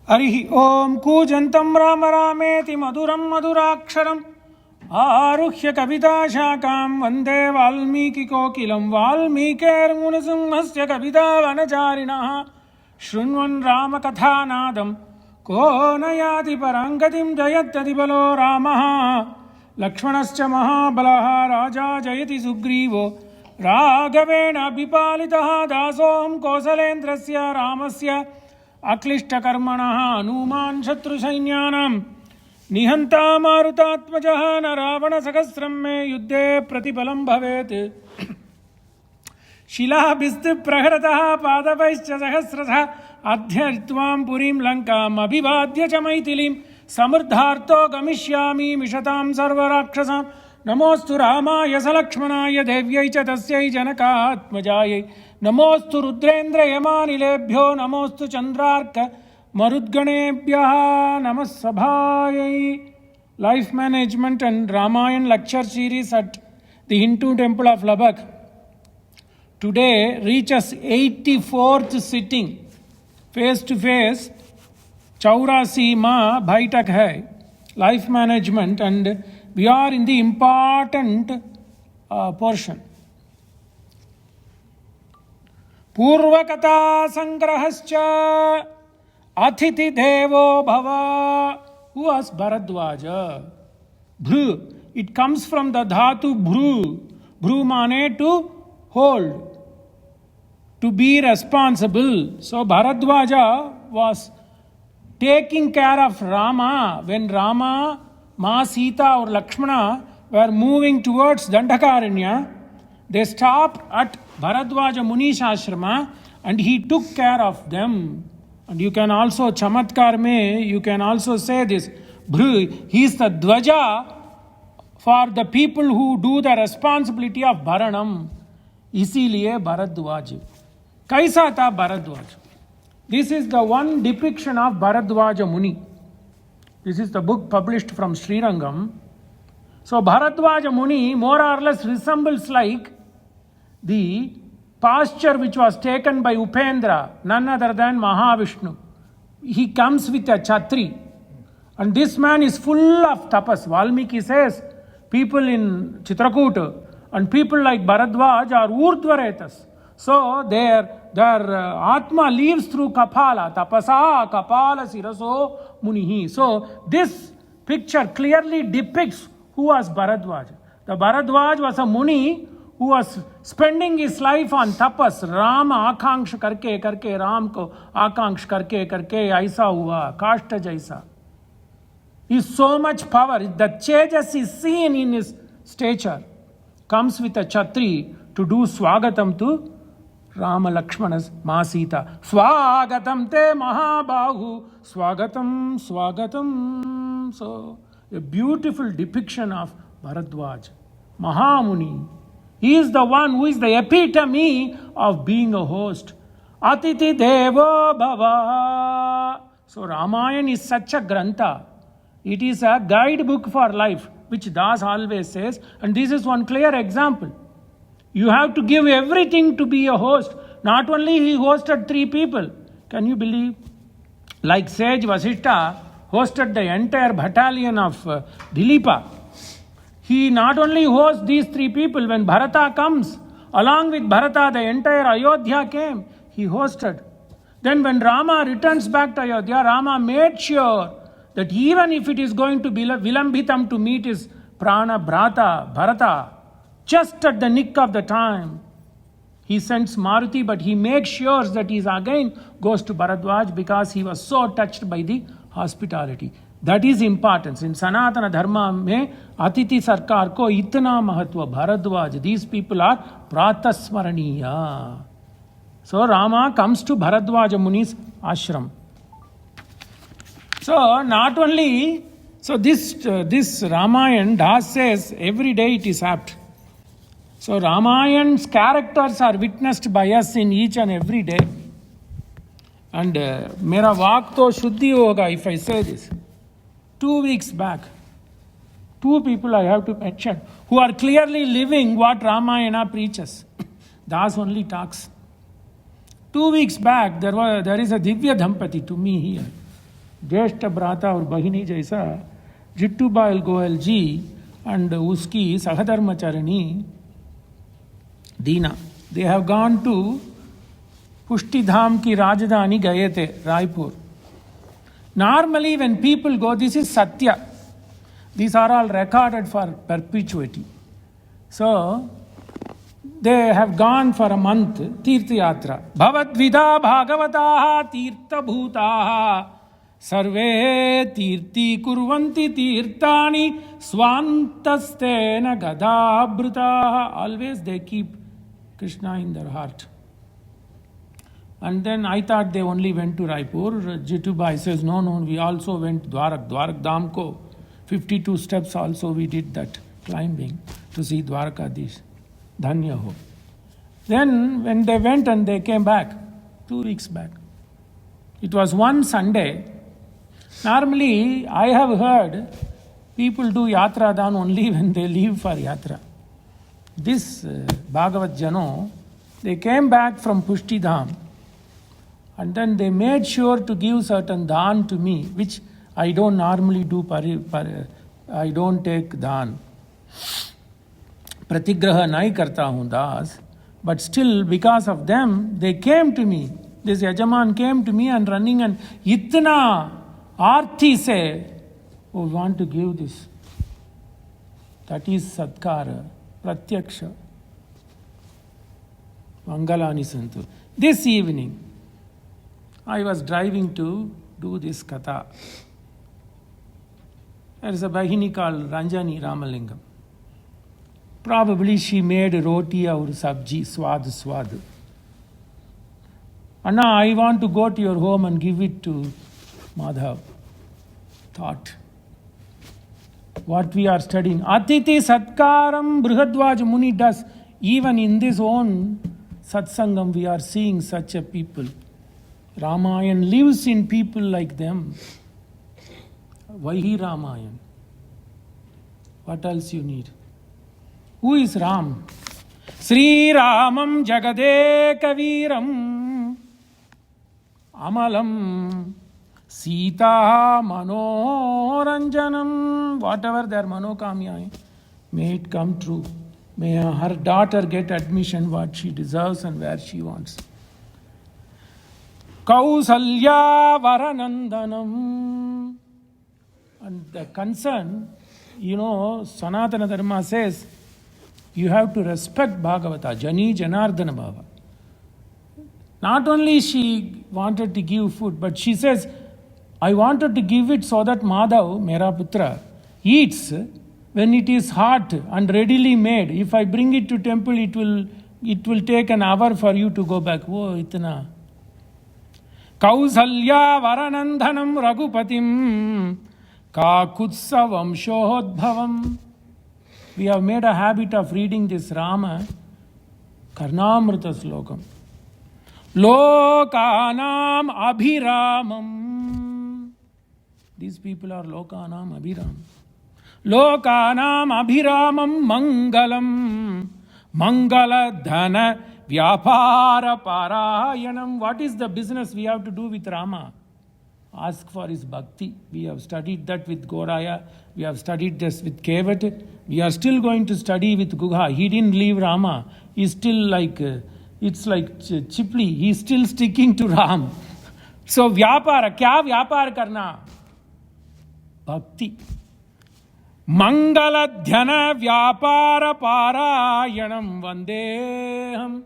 हरि ओम कूजन्तं राम रामेति मधुरं मधुराक्षरम् आरुह्य कविताशाखां वन्दे वाल्मीकिकोकिलं वाल्मीकिर्मुनिसिंहस्य कवितावनचारिणः शृण्वन् रामकथानादं को न याति परां गतिं जयत्यतिबलो रामः लक्ष्मणश्च महाबलः राजा जयति सुग्रीवो राघवेण विपालितः दासोऽहं कौसलेन्द्रस्य रामस्य अक्लिष्टकर्मणः हनुमान् शत्रुसैन्यानां निहन्ता मारुतात्मजः न रावणसहस्रं मे युद्धे प्रतिफलं भवेत् शिलाभिस्त्रिप्रहरतः पादपैश्च सहस्रशः अध्यत्वां पुरीं लङ्काम् अभिवाद्य च मैथिलीं समृद्धार्तो गमिष्यामि मिषतां सर्वराक्षसां नमोऽस्तु रामाय सलक्ष्मणाय देव्यै च तस्यै जनकात्मजायै नमोऽस्तु रुद्रेन्द्रयमानिलेभ्यो नमोऽस्तु चन्द्रार्क मरुद्गणेभ्यः नमः सभायै. Life Management and Ramayan lecture series at the Hindu Temple of Lubbock today reaches 84th sitting face to face. Chaurasi ma bhaitak hai life management, and we are in the important portion. Purvakata sangrahascha Athithi devo bhava. Who was Bharadwaja? Bhru. It comes from the dhatu bhru. Bhru mane to hold, to be responsible. So Bharadwaja was taking care of Rama when Rama, Ma Sita or Lakshmana were moving towards Dandakaranya. They stopped at Bharadwaja Muni's ashrama and he took care of them. And you can also, Chamatkar mein, you can also say this. Bhru, he is the Dwaja for the people who do the responsibility of Bharanam. Isiliye Bharadwaj. Kaisa tha Bharadwaj? This is the one depiction of Bharadwaja Muni. This is the book published from Srirangam. So Bharadwaja Muni more or less resembles like the pasture which was taken by Upendra, none other than Mahavishnu. He comes with a chhatri. And this man is full of tapas. Valmiki says people in Chitrakuta and people like Bharadwaj are urdhvaretas. So their Atma lives through Kapala. Tapasa Kapala Siraso Munihi. So this picture clearly depicts who was Bharadwaj. The Bharadwaj was a Muni who was spending his life on tapas. Ram akanksh karke Ram ko akanksh karke aisa hua, kashta jaisa. He is so much power. The Tejas is seen in his stature. Comes with a chhatri to do swagatam to Rama Lakshmana's Ma Sita. Swagatam te Mahabahu. Swagatam, swagatam. So, a beautiful depiction of Bharadwaj. Mahamuni. He is the one who is the epitome of being a host. Atithi Devo Bhava. So Ramayan is such a grantha. It is a guidebook for life, which Das always says. And this is one clear example. You have to give everything to be a host. Not only he hosted 3 people. Can you believe? Like Sage Vasishta hosted the entire battalion of Dilipa. He not only hosts these 3 people, when Bharata comes, along with Bharata, the entire Ayodhya came, he hosted. Then when Rama returns back to Ayodhya, Rama made sure that even if it is going to be Vilambitam to meet his Prana Bhrata, Bharata, just at the nick of the time, he sends Maruti, but he makes sure that he again goes to Bharadwaj because he was so touched by the hospitality. That is importance. In Sanatana Dharma mein Atiti Sarkar ko itna mahatva Bharadwaj. These people are Pratasmaraniya. So Rama comes to Bharadwaja Muni's ashram. So not only, so this Ramayan, Das says every day it is apt. So Ramayan's characters are witnessed by us in each and every day. And mera vaak to shuddhi hoga if I say this. 2 weeks back, 2 people I have to mention who are clearly living what Ramayana preaches. Das only talks. 2 weeks back, there is a Divya Dhampati to me here. ज्येष्ठ भ्राता और बहिनी जैसा जिट्टूबाई गोयल जी and उसकी सहधर्मचरणी दीना, they have gone to पुष्टि धाम की राजधानी गए थे Raipur. Normally when people go, this is Satya. These are all recorded for perpetuity. So they have gone for a month, Tirtha Yatra. Bhavadvida Bhagavataha Tirtha Bhutaha Sarve Tirti Kurvanti Tirtani Swantastena Gadabhrutaha. Always they keep Krishna in their heart. And then I thought they only went to Raipur. Jitubai says, no, we also went Dwarak Dham ko. 52 steps also we did that climbing to see Dwarakadish. Dhanya ho. Then when they went and they came back, 2 weeks back, it was one Sunday. Normally, I have heard people do Yatra Dhan only when they leave for Yatra. This Bhagavat Jano, they came back from Pushti Dham and then they made sure to give certain dhan to me, which I don't normally do. I don't take dhan. Pratigraha nahi karta hun das. But still, because of them, they came to me. This Yajaman came to me and running and itna arthi se, oh, we want to give this. That is Satkara, Pratyaksha. Mangalani Santu. This evening, I was driving to do this katha. There is a Bahini called Ranjani Ramalingam. Probably she made roti or sabji, swad. Anna, I want to go to your home and give it to Madhav. Thought. What we are studying. Atiti Satkaram Bharadwaj Muni does. Even in this own satsangam, we are seeing such a people. Ramayan lives in people like them. Why he Ramayan? What else you need? Who is Ram? Sri Ramam Jagade Kaviram Amalam Sita Manoranjanam. Whatever their manokamya, may it come true. May her daughter get admission what she deserves and where she wants. Kausalya Varanandanam. And the concern, Sanatana Dharma says, you have to respect Bhagavata, Jani Janardana Bhava. Not only she wanted to give food, but she says, I wanted to give it so that Madhav, Mera Putra, eats when it is hot and readily made. If I bring it to temple, it will take an hour for you to go back. Oh, itna. Kausalya Varanandhanam Raghupatim Kakutsa Vamshodbhavam. We have made a habit of reading this Rama Karnamrita Slokam. Lokanam Abhiramam. These people are Lokanam Abhiram. Lokanam Abhiramam Mangalam. Mangala Dhana Vyapara Parayanam. What is the business we have to do with Rama? Ask for his bhakti. We have studied that with Goraya. We have studied this with Kevat. We are still going to study with Gugha. He didn't leave Rama. He's still it's like Chipli. He's still sticking to Ram. So Vyapara. Kya Vyapara karna? Bhakti. Mangala Dhyana Vyapara Parayanam Vandeham.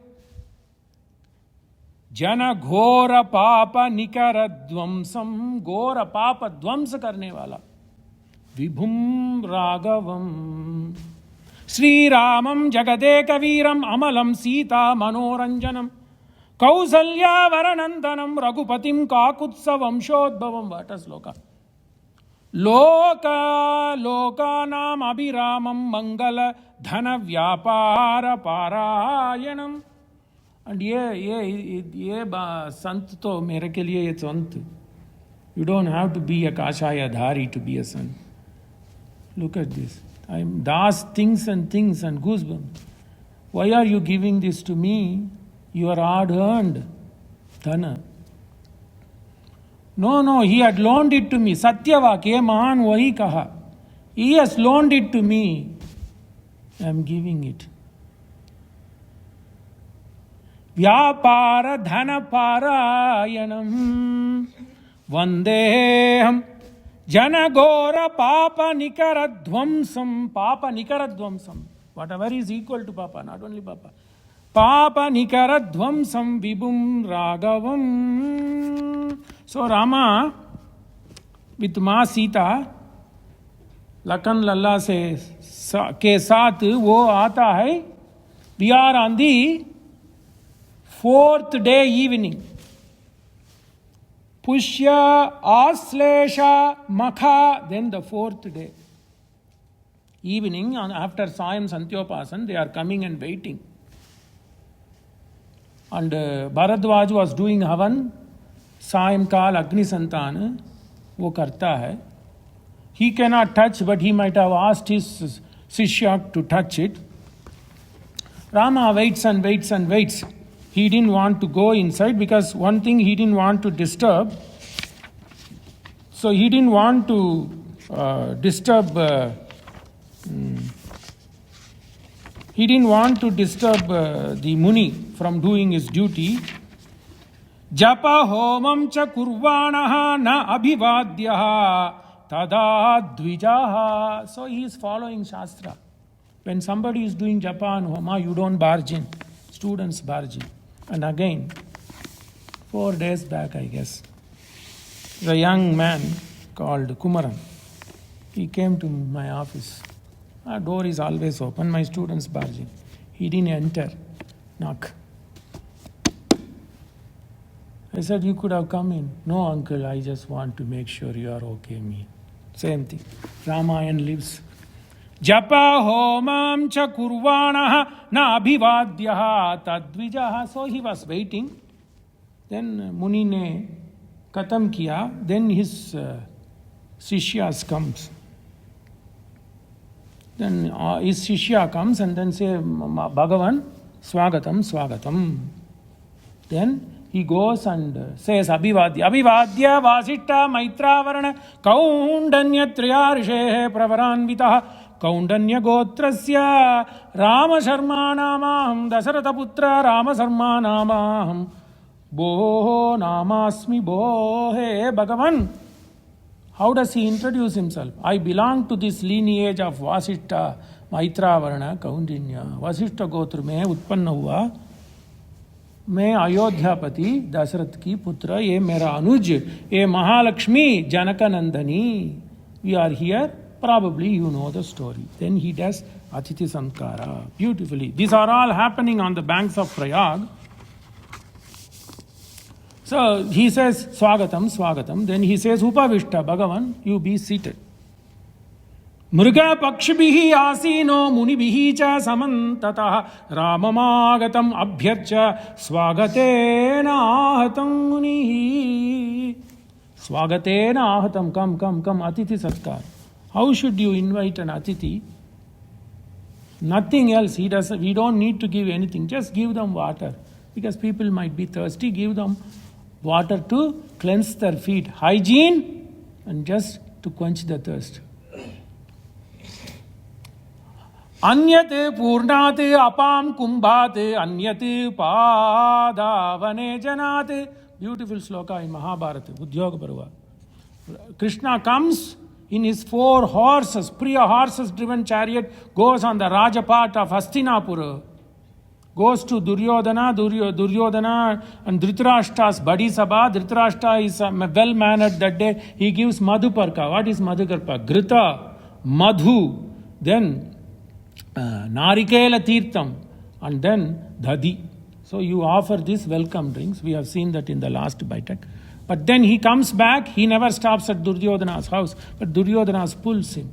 Jana Ghora Papa Nikara Dvamsam. Ghora Papa Dvams karne wala. Vibhum Raghavam. Sri Ramam Jagade Kaviram Amalam Sita Manoranjanam. Kausalya Varanandanam Raghupatim Kakutsa Vamshodbhavam. What is Loka? Lokanam Abhiramam Mangala Dhana Vyapara Parayanam. And ye sant to mere ke liye ye sant. You don't have to be a kashaya dhari to be a sant. Look at this. I'm das things and goosebumps. Why are you giving this to me? You are hard earned. Dhana. No, he had loaned it to me. Satyavak, ye mahan wahi kaha. He has loaned it to me. I am giving it. Vyapara dhana parayanam vandeham janagora papa nikaradvamsam. Papa nikaradvamsam. Whatever is equal to papa, not only papa. Papa nikaradvamsam vibhum raghavam. So Rama with Ma Sita, Lakan Lalla से के साथ वो आता है. We are on the 4th day evening. Pushya, Aslesha, Makha, then the 4th day. Evening, after Sayam Santyopasan, they are coming and waiting. And Bharadwaj was doing Havan, Sayam Kal Agni Santana, wo karta hai. He cannot touch, but he might have asked his Shishya to touch it. Rama waits and waits and waits. He didn't want to go inside because one thing he didn't want to disturb. So he didn't want to disturb the Muni from doing his duty. Japa homam cha kurvanaha na abhivadyaha tada dvijaha. So he is following Shastra. When somebody is doing japa and homa, you don't barge in. Students barge in. And again, 4 days back, I guess, the young man called Kumaran, he came to my office. Our door is always open, my students barging. He didn't enter, knock. I said, you could have come in. No, uncle, I just want to make sure you are okay, me. Same thing. Ramayan lives. Japa homam cha kurvanaha na abhivadyaha tadvijaha. So he was waiting. Then Muni ne katam kiya. Then his Sishyas comes. Then his Shishya comes and then say, Bhagavan, Swagatam, Swagatam. Then he goes and says, Abhivadya, Abhivadya, Vasita, Maitra, Varana, Kaundanya, Triyarishe, Pravaranvitaha, Kaundanya Gotrasya, Rama Sharma Namaham, Dasarata Putra, Rama Sharma Namaham, Boho Namasmi Bohe, Bhagavan. How does he introduce himself? I belong to this lineage of Vasishta, Maitra, Varana, Kaundinya. Vasishta Gotra mein utpanna hua. मैं अयोध्यापति दशरथ की पुत्र ये मेरा अनुज ये Mahalakshmi जनकनंदनी we are here, probably you know the story. Then he does Atithi Sankara beautifully. These are all happening on the banks of Prayag. So he says Swagatam, Swagatam. Then he says Upavishta, Bhagavan, you be seated. Mruga pakshibhihi asino munibihi cha samantatah ramamagatam abhyarcha swagatena ahatam munihi. Swagatena ahatam, come, Atithi Satkar. How should you invite an Atithi? Nothing else. We don't need to give anything. Just give them water. Because people might be thirsty. Give them water to cleanse their feet. Hygiene and just to quench the thirst. Anyate purnate apam kumbhate anyate padavane janate. Beautiful sloka in Mahabharata, Udyog Parva. Krishna comes in his 4 horses, Priya horses driven chariot, goes on the Rajapat of Hastinapura. Goes to Duryodhana and Dhritarashtra's Badi Sabha. Dhritarashtra is well-mannered that day. He gives Madhuparka. What is Madhuparka? Grita, Madhu, then Narikela Tirtham, and then Dhadi. So you offer these welcome drinks. We have seen that in the last Baitak. But then he comes back. He never stops at Duryodhana's house. But Duryodhana pulls him.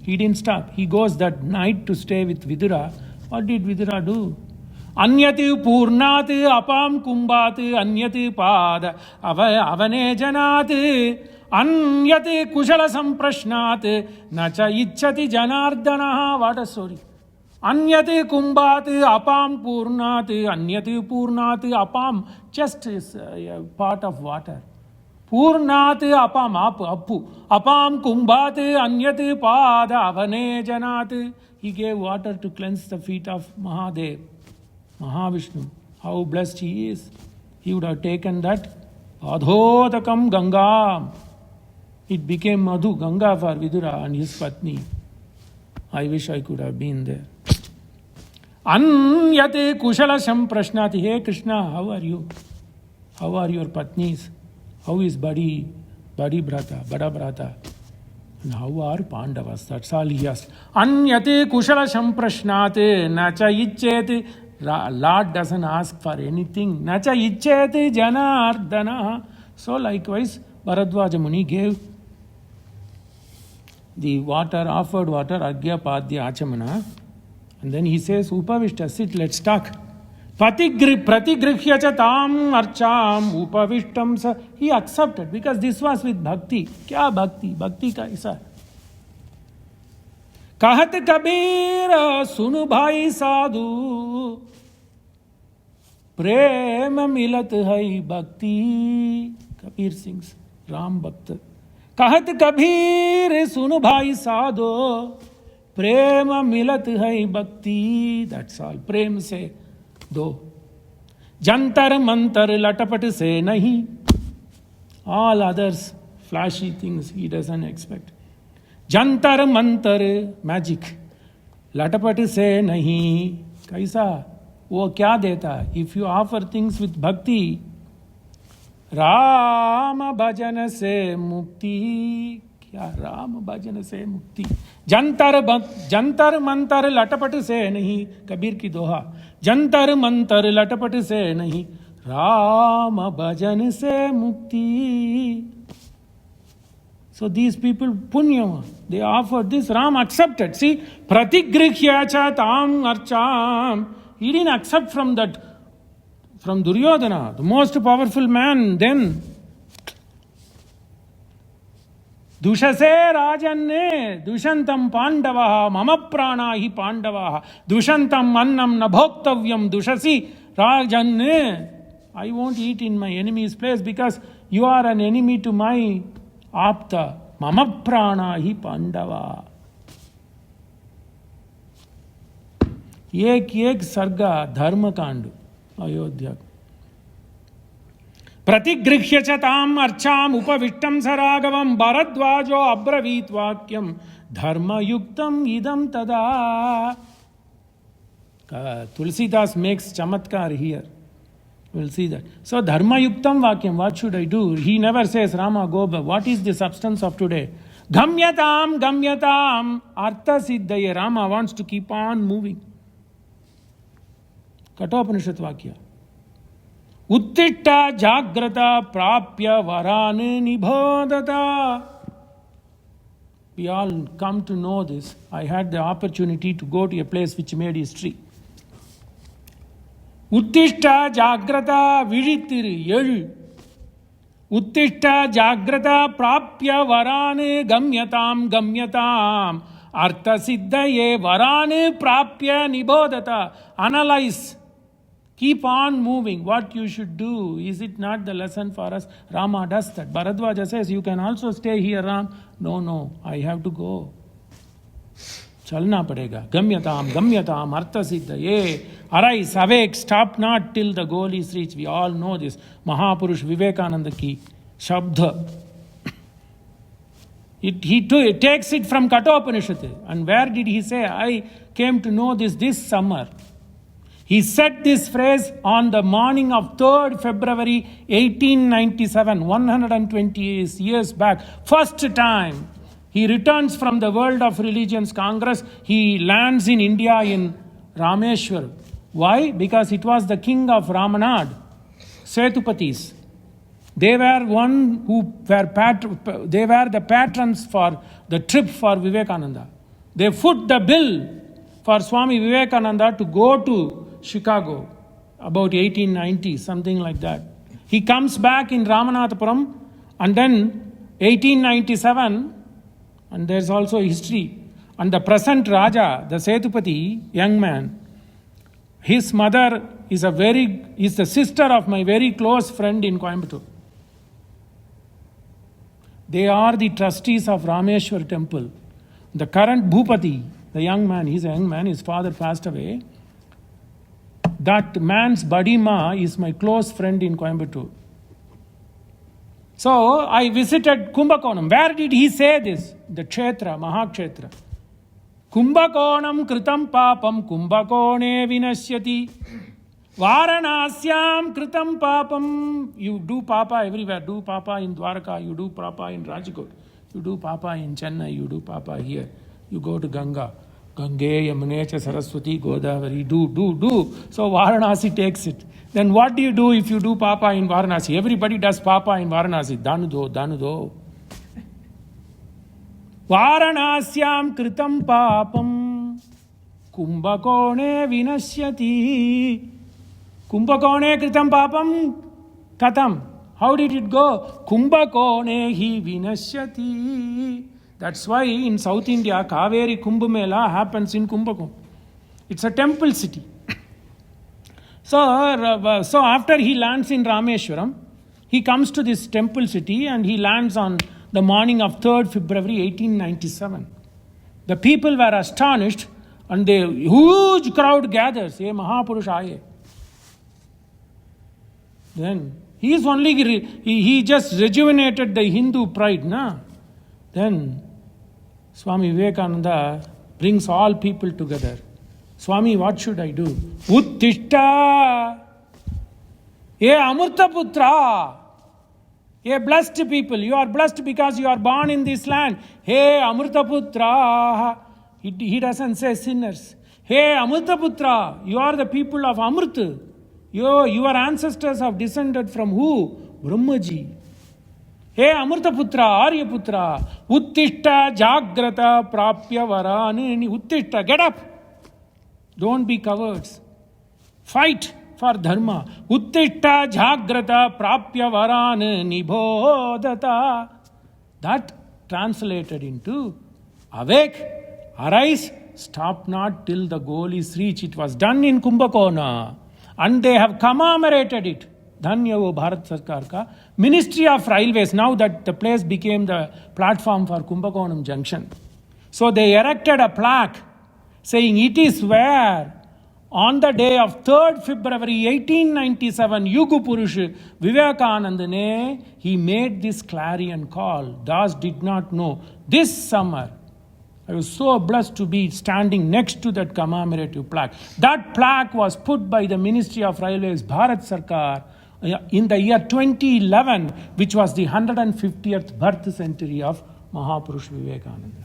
He didn't stop. He goes that night to stay with Vidura. What did Vidura do? Anyati purnati apam kumbati anyati pada avane janati anyati kushala samprashnati nacha ichchati janardanaha. What a story. Anyati kumbati apam purnati anyati purnati apam. Just is a part of water. Purnat apam appu apam kumbhat anyat pada avane janat. He gave water to cleanse the feet of Mahadev, Mahavishnu. How blessed he is. He would have taken that Adhodakam Ganga. It became Madhu, Ganga for Vidura and his Patni. I wish I could have been there. Anyate Kushalasham Prashnati. Hey Krishna, how are you? How are your Patnis? How is Bada Brata? And how are Pandavas? That's all he asked. Anyate Kushalasham Prashnati. Nacha Ichet. Lord doesn't ask for anything. Nacha Ichet Janardana. So likewise, Bharadwaja Muni gave the water, offered water, Agya Padya Achamana. And then he says, Upavishta, sit, let's talk. Pratigrihya cha tam archam upavishtam sa. He accepted because this was with bhakti. Kya bhakti? Bhakti ka isa. Kahat Kabir sunu bhai sadhu prema milat hai bhakti. Kabir sings, Ram Bhakta. Kahat Kabir sunu bhai sadhu prema milat hai bhakti. That's all. Prem se do. Jantar mantar latapat se nahi. All others, flashy things he doesn't expect. Jantar mantar, magic. Latapat se nahi. Kaisa? वो क्या देता? If you offer things with bhakti, Ram भजन से मुक्ति. क्या राम भजन से मुक्ति? जंतर मंतर लटपट से नहीं. कबीर की दोहा. जंतर मंतर लटपट से नहीं, राम भजन से मुक्ति. So these people, punya, they offered this. Ram accepted. See, pratigrihya cha tam archam. He didn't accept from that, from Duryodhana, the most powerful man then. Dushase rajanne dushantam pandavaha mama prana hi pandavaha dushantam annam nabhoktavyam dushasi rajanne. I won't eat in my enemy's place because you are an enemy to my apta. Mama prana hi pandava. एक एक सर्गा धर्म कांड अयोध्या. प्रतिगृह्य च ताम अर्चाम उपविष्टम स राघवम भरद्वाजो अब्रवीत वाक्यम धर्मयुक्तम इदम तदा. Tulsidas makes chamatkar here. We'll see that. So dharmayuktam vakyam, what should I do? He never says, Rama, go, what is the substance of today? Gamyatam, artha siddhaye. Rama wants to keep on moving. Katopanishad vakya. Uttita jagrata prapya varane nibhodata. We all come to know this. I had the opportunity to go to a place which made history. Uttishta jagrata viritiri yelu. Uttishta jagrata prapya varane gamyatam. Artha siddhaye varane prapya nibodata. Analyze. Keep on moving. What you should do. Is it not the lesson for us? Rama does that. Bharadwaja says, you can also stay here, Ram. No, I have to go. Chalna padega. Gamyatam, artha siddhaye. Arise, awake, stop not till the goal is reached. We all know this. Mahapurush Vivekananda ki shabdha. It takes it from Katopanishad. And where did he say, I came to know this summer. He said this phrase on the morning of 3rd February 1897, 120 years back. First time he returns from the World of Religions Congress. He lands in India in Rameshwar. Why? Because it was the king of Ramanad, Setupatis. They were they were the patrons for the trip for Vivekananda. They foot the bill for Swami Vivekananda to go to Chicago, about 1890, something like that. He comes back in Ramanathapuram, and then 1897, and there's also history. And the present Raja, the Setupati, young man, his mother is the sister of my very close friend in Coimbatore. They are the trustees of Rameshwar temple. The current Bhupati, the young man, he's a young man, his father passed away. That man's Badima is my close friend in Coimbatore. So I visited Kumbakonam. Where did he say this? The Kshetra, Mahakshetra. Kumbakonam kritam papam kumbakone vinashyati. Varanasyam kritam papam. You do papa everywhere. Do papa in Dwarka. You do papa in Rajkot. You do papa in Chennai. You do papa here. You go to Ganga. Gange, Yamune, Saraswati, Godavari. Do. So Varanasi takes it. Then what do you do if you do papa in Varanasi? Everybody does papa in Varanasi. Danudo. Varanasyam kritam papam kumbakone vinashyati. Kumbakone kritam papam katam. How did it go? Kumbakone hi vinashyati. That's why in South India, Kaveri Kumbh Mela happens in Kumbakonam. It's a temple city. So after he lands in Rameshwaram, he comes to this temple city and he lands on the morning of 3rd February 1897. The people were astonished and a huge crowd gathers. Ye Mahapurush aaye. Then he just rejuvenated the Hindu pride. Then Swami Vivekananda brings all people together. Swami, what should I do? Uttishta! Ye Amurta Putra! Ye blessed people, you are blessed because you are born in this land. Hey Amurta Putra! He doesn't say sinners. Hey Amurta Putra! You are the people of Amrut. Your ancestors have descended from who? Brahmaji. Hey Amurtaputra, Aryaputra, Uttishta Jagrata Prapya Varani. Uttishta, get up. Don't be cowards. Fight for Dharma. Uttishta Jagrata Prapya Varani Nibodata. That translated into awake, arise, stop not till the goal is reached. It was done in Kumbakonam and they have commemorated it. Dhanya wo Bharat Sarkar ka Ministry of Railways, now that the place became the platform for Kumbakonam Junction. So they erected a plaque saying it is where on the day of 3rd February 1897, Yugu Purush Vivekananda ne, he made this clarion call. Das did not know. This summer, I was so blessed to be standing next to that commemorative plaque. That plaque was put by the Ministry of Railways, Bharat Sarkar, in the year 2011, which was the 150th birth century of Mahapurush Vivekananda.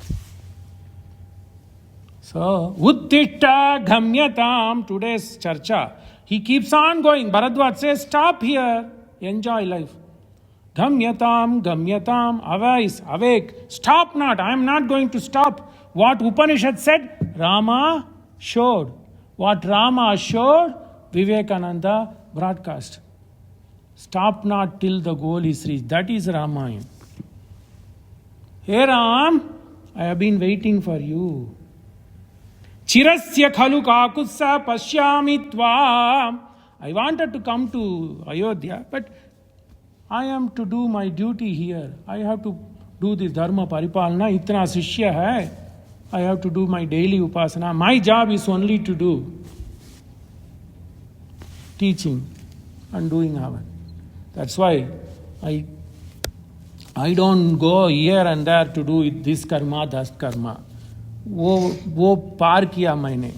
So, Uttishta Gamyatam, today's charcha. He keeps on going. Bharadwaj says, stop here, enjoy life. Gamyatam, arise, awake, stop not, I am not going to stop. What Upanishad said, Rama showed. What Rama showed, Vivekananda broadcast. Stop not till the goal is reached. That is Ramayana. Hey Ram, I have been waiting for you. Chirasya khalu kakutsa pashyami tvam. I wanted to come to Ayodhya, but I am to do my duty here. I have to do this dharma paripalana. Itna shishya hai. I have to do my daily upasana. My job is only to do teaching and doing havan. That's why I don't go here and there to do this karma, that karma. Wo par kiya maine.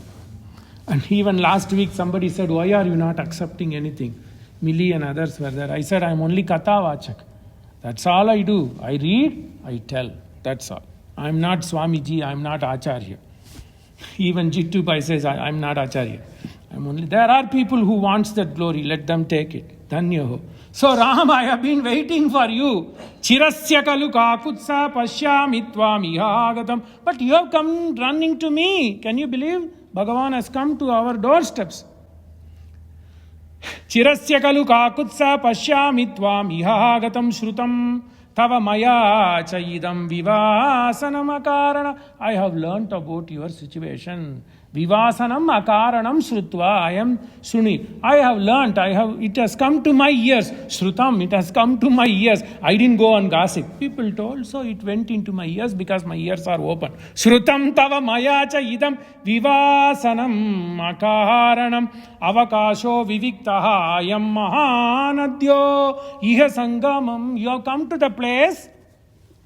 And even last week somebody said, why are you not accepting anything? Millie and others were there. I said, I'm only Katavachak. That's all I do. I read, I tell. That's all. I'm not Swamiji, I'm not Acharya. Even Jittu Pai says, I'm not Acharya. There are people who wants that glory. Let them take it. Dhanyaho. So Ram, I have been waiting for you. Chirasya kalu kakutsa pashyami tvam ihagatam. But you have come running to me. Can you believe? Bhagavan has come to our doorsteps. Chirasya kalu kakutsa pashyami tvam ihagatam shrutam tava maya chayidam vivasanam akarana. I have learnt about your situation. Vivasanam akaranam shrutva ayam suni. I have learnt, it has come to my ears. Shrutam, it has come to my ears. I didn't go and gossip. People told, so it went into my ears because my ears are open. Shrutam tava mayacha idam vivasanam akaranam avakasho viviktaha ayam mahanadyo iha sangamam. You have come to the place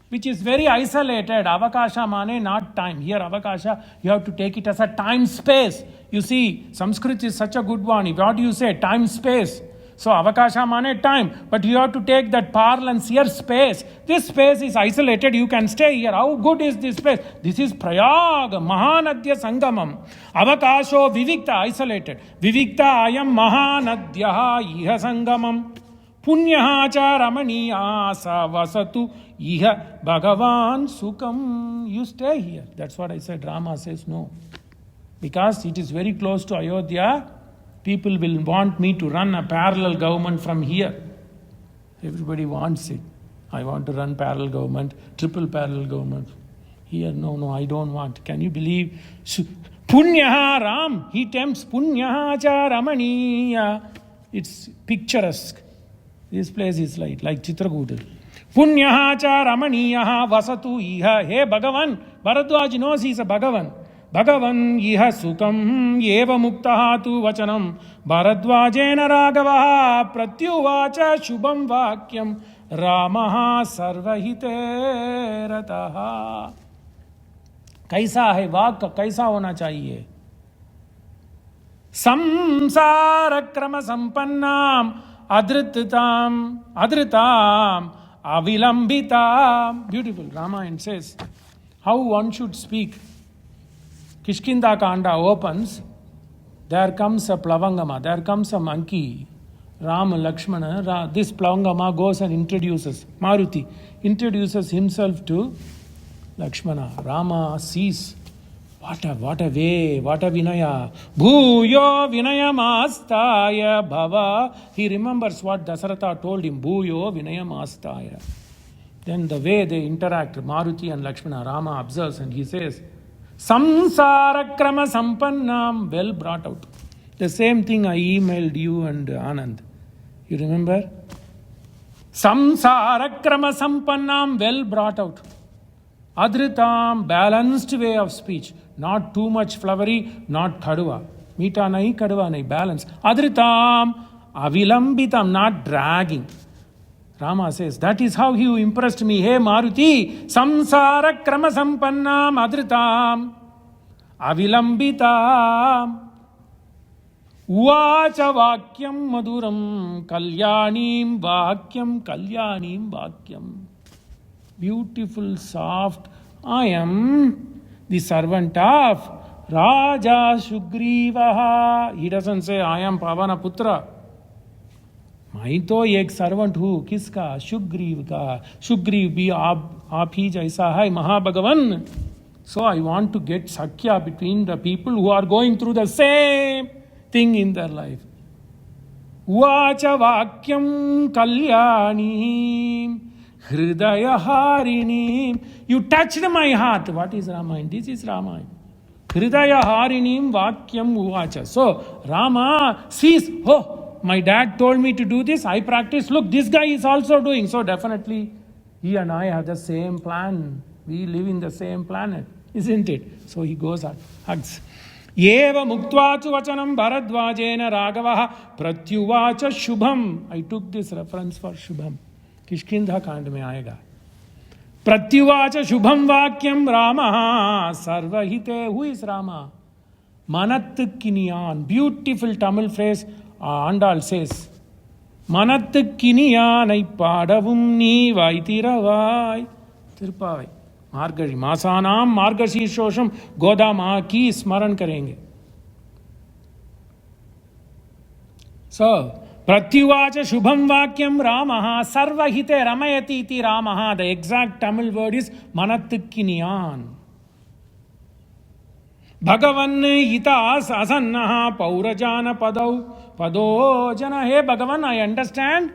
which is very isolated. Avakasha mane not time. Here avakasha, you have to take it as a time space. You see, Sanskrit is such a good one. What do you say? Time space. So avakasha mane time. But you have to take that parlance here, space. This space is isolated. You can stay here. How good is this place? This is Prayag, Mahanadya Sangamam. Avakasho Vivikta, isolated. Vivikta ayam Mahanadyaha iha Sangamam. Punyaha cha ramaniya sa vasatu iha Bhagavan sukam. You stay here. That's what I said. Rama says no. Because it is very close to Ayodhya. People will want me to run a parallel government from here. Everybody wants it. I want to run parallel government, triple parallel government. Here, no, I don't want. Can you believe? Punyaha Ram. He tempts Punyaha cha ramaniya. It's picturesque. This place is like Chitrakuta. Punyaha cha ramaniyaha vasatu iha. Hey Bhagavan. Bharadwaj knows he is a Bhagavan. Bhagavan iha sukam eva muktaha tu vachanam. Bharadwajena ragavaha pratyuvacha shubham vakyam. Ramaha sarvahite rataha. कैसा है वाक्य, कैसा होना चाहिए? संसार क्रम संपन्नाम adritam avilambitam. Beautiful. Ramayana says how one should speak. Kishkinda Kanda opens. There comes a Plavangama. There comes a monkey. Rama, Lakshmana. This Plavangama goes and introduces. Maruti introduces himself to Lakshmana. Rama sees. What a way, what a vinaya. Bhuyo vinayamastaya bhava. He remembers what Dasaratha told him. Bhuyo vinayamastaya. Then the way they interact, Maruti and Lakshmana, Rama observes and he says, Samsara krama sampannam. Well brought out. The same thing I emailed you and Anand. You remember? Samsara krama sampannam. Well brought out. Adritam, balanced way of speech. Not too much flowery, not kadua. Meeta nahi, kadua nahi, balance. Adritam, avilambitam, not dragging. Rama says, that is how you impressed me. Hey Maruti, samsara krama sampannam adritam, avilambitam. Uvacha vakyam maduram, kalyanim vakyam. Beautiful, soft. I am the servant of Raja Sugrivaha. He doesn't say, I am Pavana Putra. मैं तो एक servant हूँ किसका? शुग्रीव का. शुग्रीव भी आप ही जैसा है महाभगवन. So I want to get sakya between the people who are going through the same thing in their life. Vacha vakyam kalyanim hridaya harinim. You touched my heart. What is Ramayana? This is Ramayana. Hridaya harinim vakyam uvacha. So Rama sees, oh, my dad told me to do this. I practice. Look, this guy is also doing. So definitely he and I have the same plan. We live in the same planet, isn't it? So he goes and hugs. Yeva muktvachu vachanam Bharadwajena Ragavaha pratyuvacha shubham. I took this reference for shubham. Kishkindha Kand mein aayega. Pratyuvacha shubham vakyam Ramaha sarvahite. Who is Rama? Manat Kiniyan. Beautiful Tamil phrase. Andal says, Manat Kiniyanai padavum ni vaitiravai. Tirpavai. Margashi. Masanam Margashi Shosham Godama ki smaran karenge. So, Pratyuvacha Shubham Vakyam Ramaha Sarvahite Ramayati iti Ramaha. The exact Tamil word is Manat Kiniyan. Bhagavan itas asannaha paurajana pado jana. Hey Bhagavan, I understand.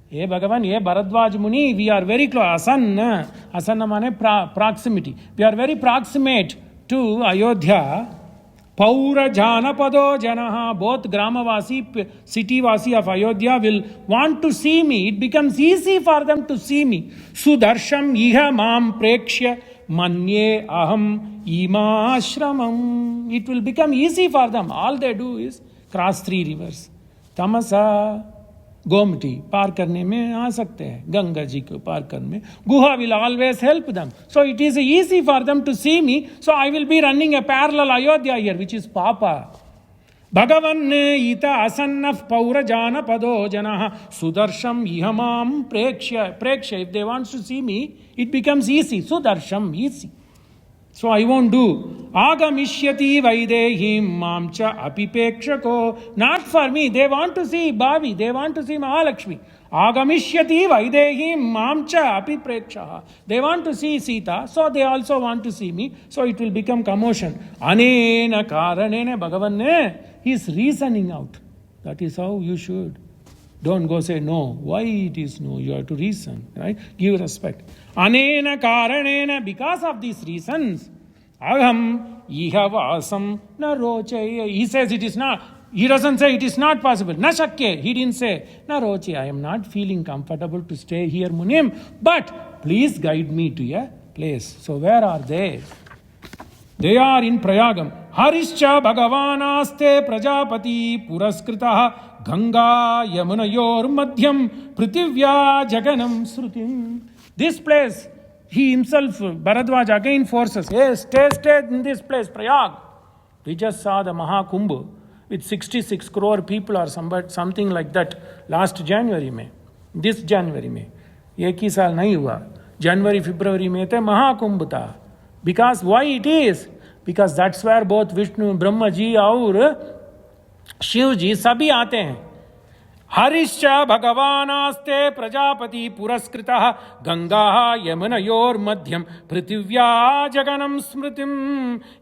Hey Bhagavan, hey Bharadwaj Muni, we are very close. Asanna mane proximity. We are very proximate to Ayodhya. Paura Janapado Janaha, both Gramavasi, city-vasi of Ayodhya will want to see me. It becomes easy for them to see me. Sudarsham iha mam prekshya manye aham ima ashramam. It will become easy for them. All they do is cross 3 rivers. Tamasa, Gomti, पार करने में आ सकते हैं, गंगा जी को पार करने में. Guha will always help them. So it is easy for them to see me. So I will be running a parallel Ayodhya here, which is Papa. Bhagavan ita asannaf paurajana pado janaha sudarsham ihamam preksha. Preksha, if they want to see me, it becomes easy. Sudarsham, easy. So I won't do. Agamishyati vaidehim mamcha apipekshako. Not for me. They want to see Bhavi. They want to see Mahalakshmi. Agamishyati vaidehim mamcha apiprekshaha. They want to see Sita. So they also want to see me. So it will become commotion. Anena karanene Bhagavan. He is reasoning out. That is how you should. Don't go say no. Why it is no? You have to reason. Right? Give respect. Anena karanena, because of these reasons, aham ihavasam na rochaya. He says it is not. He doesn't say it is not possible. Na shakya. He didn't say na rochaya. I am not feeling comfortable to stay here, Munim. But please guide me to a place. So where are they? They are in Prayagam. Harischa Bhagavanaste Prajapati Puraskritaha Ganga Yamunayor Madhyam Prithivya Jaganam Srutim. This place, he himself, Bharadwaj, again forces. Yes, stay in this place, Prayag. We just saw the Mahakumbh with 66 crore people or something like that last January में. This January में. एक ही साल नहीं हुआ. January, February में थे Mahakumbh था. Because why it is? Because that's where both Vishnu, Brahma ji और शिव जी सभी आते हैं. हरिश्च भगवानास्ते प्रजापति पुरस्कृतः गंगा यमुनयोर मध्यम पृथिव्या जगनम स्मृतिम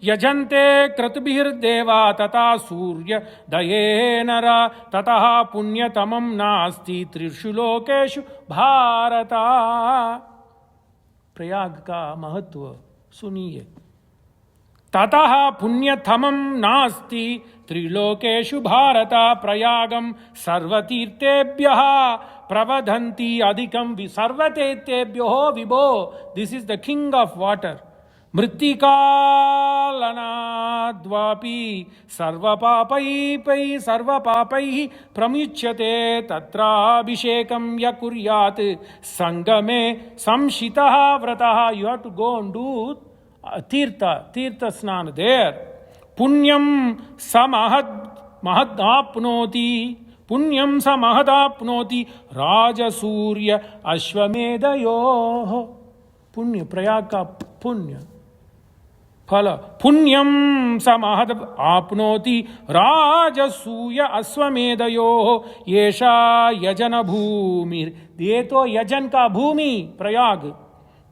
यजन्ते क्रतुभिर्देवा तथा सूर्य दये नर ततः पुण्यतमं नास्ति त्रिषु लोकेषु भारता. प्रयाग का महत्व सुनिए. ततः पुण्यतमं नास्ति त्रिलोकेषु भारत. प्रयागम सर्वतीर्थेभ्यः प्रवदन्ति अधिकं सर्वतीर्थेभ्यो विभो. This is the king of water. मृत्तिकालनाद्वापि सर्वपापैः प्रमुच्यते तत्राभिषेकं य कुर्यात् संगमे संशितः व्रतः. You have to go and do तीर्थ स्नान there. पुण्यम समहदाप्नोति. पुण्यम समहदाप्नोति राजसूर्य अश्वमेधयोः. पुण्य, प्रयाग का पुण्य फल. पुण्यम समहद आपनोति राजसूय अश्वमेधयोः. येषा यजन भूमि. ये तो यजन का भूमि Prayag.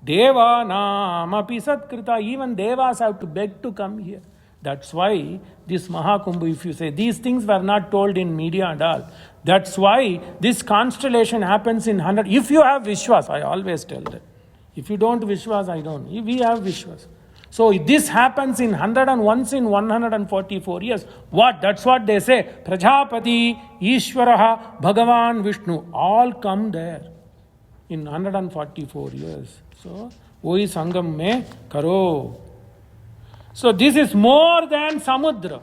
Devanamapi satkrita. Even devas have to beg to come here. That's why this Mahakumbh, if you say, these things were not told in media and all. That's why this constellation happens in 100. If you have Vishwas, I always tell that. If you don't Vishwas, I don't. We have Vishwas. So this happens in 100 and once in 144 years. What? That's what they say. Prajapati, Ishwaraha, Bhagavan, Vishnu, all come there in 144 years. So, वही संगम में करो. So this is more than Samudra.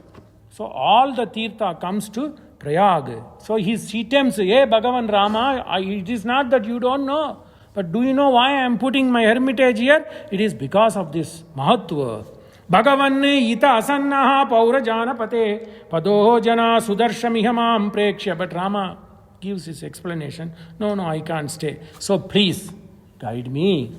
So all the Tirtha comes to Prayag. So he tempts, hey Bhagavan Rama, it is not that you don't know. But do you know why I am putting my hermitage here? It is because of this Mahatva. Bhagavan ita asannaha paurajanapate pado jana sudarshamiham prekshya. But Rama gives his explanation. No, I can't stay. So please guide me.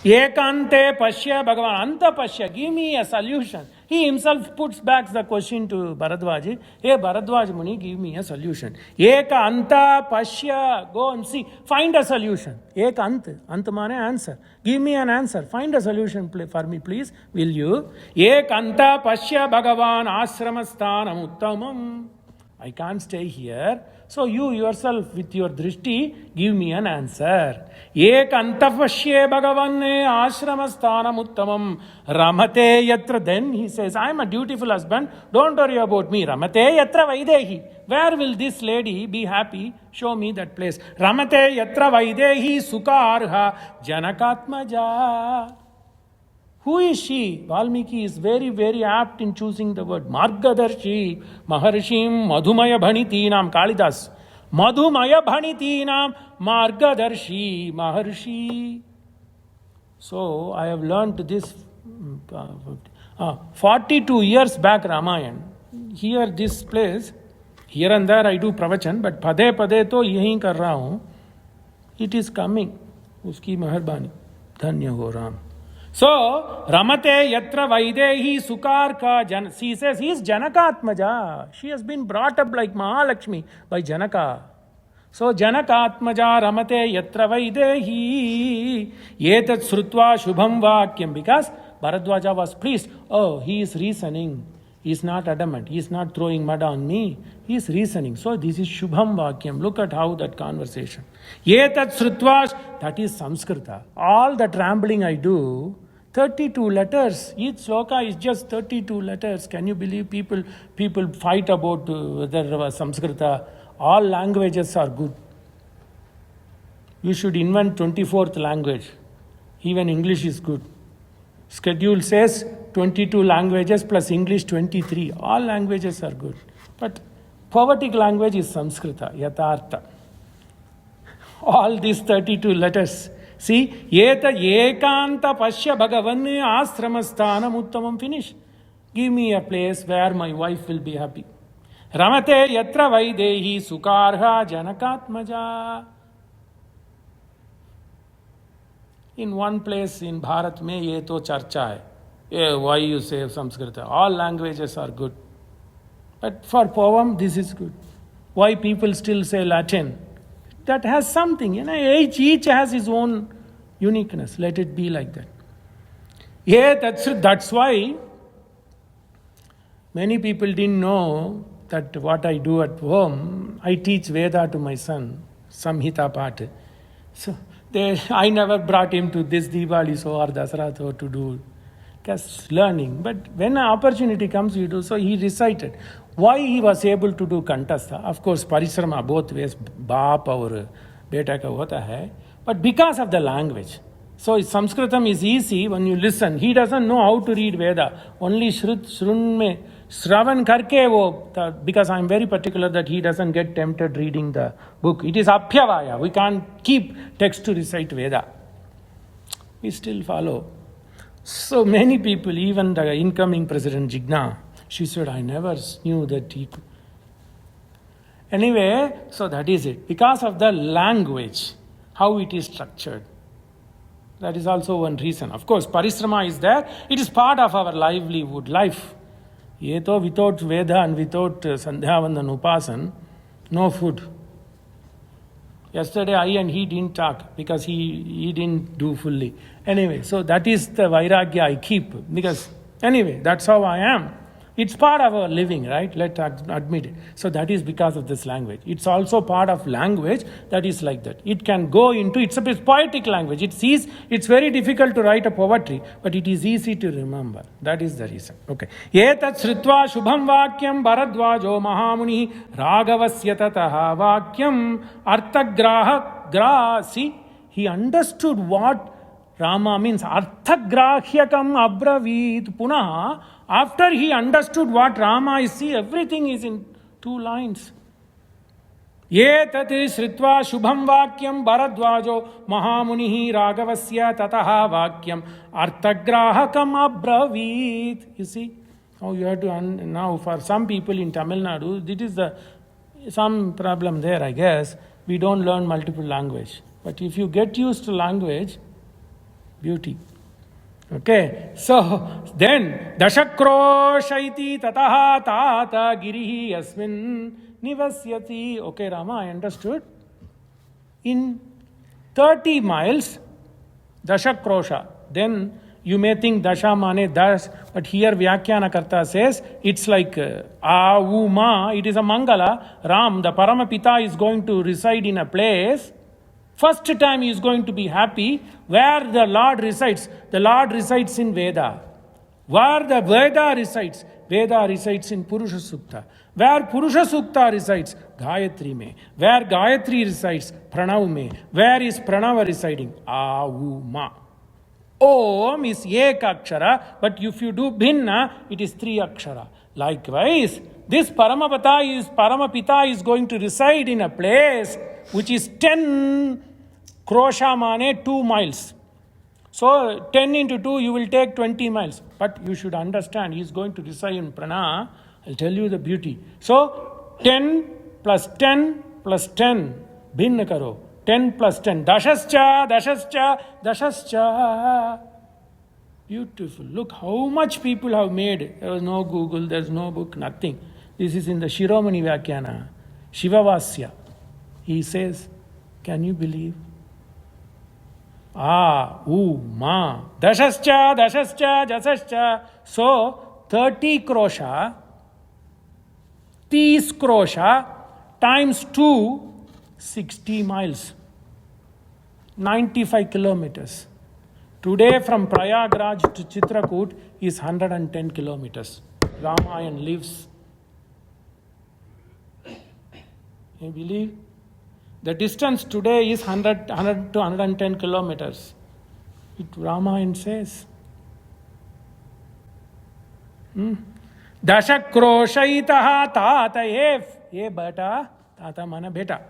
Ekante Pashya Bhagavan Anta Pashya. Give me a solution. He himself puts back the question to Bharadwaj. Hey Bharadwaj Muni, give me a solution. Eka Anta Pashya. Go and see. Find a solution. Eka Anta. Anta mane answer. Give me an answer. Find a solution for me, please. Will you? Eka Anta Pashya Bhagavan Ashramasthanam Uttamam. I can't stay here. So you yourself with your drishti give me an answer. Ek antavashye bhagavanne ashramasthanam uttamam ramate yatra. Then he says, I am a dutiful husband. Don't worry about me. Ramate yatra vaidehi. Where will this lady be happy? Show me that place. Ramate yatra vaidehi sukarha janakatmaja. Who is she? Valmiki is very, very apt in choosing the word. Margadarshi, Maharshim, Madhumaya Bhanitinam, Kalidas. Madhumaya Bhanitinam, Margadarshi, Maharshi. So, I have learnt this 42 years back Ramayan. Here, this place, here and there I do pravachan, but pade pade to yahi kar raha hu. It is coming. Uski maharbani. Dhanya ho Ram. So, Ramate Yatra Vaidehi Sukarka Jan. She says he is Janakatmaja. She has been brought up like Mahalakshmi by Janaka. So, Janakatmaja Ramate Yatra Vaidehi Yetat Srutva Shubham Vakyam. Because Bharadwaja was pleased. Oh, he is reasoning. He is not adamant. He is not throwing mud on me. He is reasoning. So, this is Shubham Vakyam. Look at how that conversation. Yetat Srutva, that is Samskrita. All that rambling I do, 32 letters. Each sloka is just 32 letters. Can you believe people fight about whether Samskrita? All languages are good. You should invent 24th language. Even English is good. Schedule says 22 languages plus English 23. All languages are good. But poetic language is Samskrita, Yatartha. All these 32 letters. See, Yeta Ekanta Pasya Bhagavanne Ashramasthanam Uttamam. Finish. Give me a place where my wife will be happy. Ramate Yatra Vaidehi Sukarha Janakatmaja. In one place in Bharat mein ye to charcha hai. Why you say Samskrita? All languages are good. But for poem, this is good. Why people still say Latin? That has something, each has his own uniqueness. Let it be like that. Yeah, that's why many people didn't know that what I do at home. I teach Veda to my son, Samhita Pata. So I never brought him to this Diwali or Dasara to do just learning. But when an opportunity comes, you do. So he recited. Why he was able to do Kantastha? Of course, Parishrama both ways, Baap or Beta ka hota hai. But because of the language. So Sanskritam is easy when you listen. He doesn't know how to read Veda. Only Shrun mein, Shravan karke wo, because I'm very particular that he doesn't get tempted reading the book. It is Apyavaya. We can't keep text to recite Veda. We still follow. So many people, even the incoming President Jigna, she said, I never knew that he could. Anyway, so that is it. Because of the language, how it is structured. That is also one reason. Of course, Parishrama is there. It is part of our livelihood, life. Yeto without Veda and without Sandhyavandan Upasan, no food. Yesterday I and he didn't talk because he didn't do fully. Anyway, so that is the Vairagya I keep. Because anyway, that's how I am. It's part of our living, right? Let's admit it. So that is because of this language. It's also part of language that is like that. It can go into, it's a poetic language. It's very difficult to write a poetry, but it is easy to remember. That is the reason. Okay. Etat sritva shubham vakyam Bharadwajo mahamuni ragavasya tataha vakyam arthagraha grasi. He understood what Rama means. Arthagrahyakam abravit punaha. After he understood what Rama is, see, everything is in 2 lines. Etati sritva shubham vakyam Bharadwajo mahamunihi ragavasya tataha vakyam arthagrahakam abravit. You see, how you have to, now for some people in Tamil Nadu, it is some problem there, I guess. We don't learn multiple language. But if you get used to language, beauty. Okay, so then Dashakroshayati tataha tata girihi yasmin nivasyati. Okay, Rama, I understood. In 30 miles, Dashakrosha. Then You may think dasha mane das, but here Vyakhyaanakarta says it's like a, u, ma, it is a mangala. Ram, the Paramapita, is going to reside in a place. First time he is going to be happy where the Lord resides. The Lord resides in Veda. Where the Veda resides in Purusha Sukta. Where Purusha Sukta resides, Gayatri mein. Where Gayatri resides, Pranav mein. Where is Pranava residing? Auma. Om is ek akshara, but if you do bhinna, it is 3 akshara. Likewise, this Paramapita is going to reside in a place which is 10 krosha mane 2 miles. So 10 into 2, you will take 20 miles. But you should understand, he is going to reside in Prana. I'll tell you the beauty. So 10 plus 10 plus 10. Bhinna karo. 10 plus 10. Dashascha, dashascha, dashascha. Beautiful. Look how much people have made. There was no Google, there's no book, nothing. This is in the Shiromani Vyakhyana. Shivavasya. He says, can you believe? Ma. Dashascha, dashascha, dasascha. So, 30 krosha, 30 krosha times 2, 60 miles. 95 kilometers. Today from Prayagraj to Chitrakoot is 110 kilometers. Ramayan lives. You believe? The distance today is 100 to 110 kilometers. Ramayan says. Dashakroshayitaha tatayev. Ye beta, tata mana beta.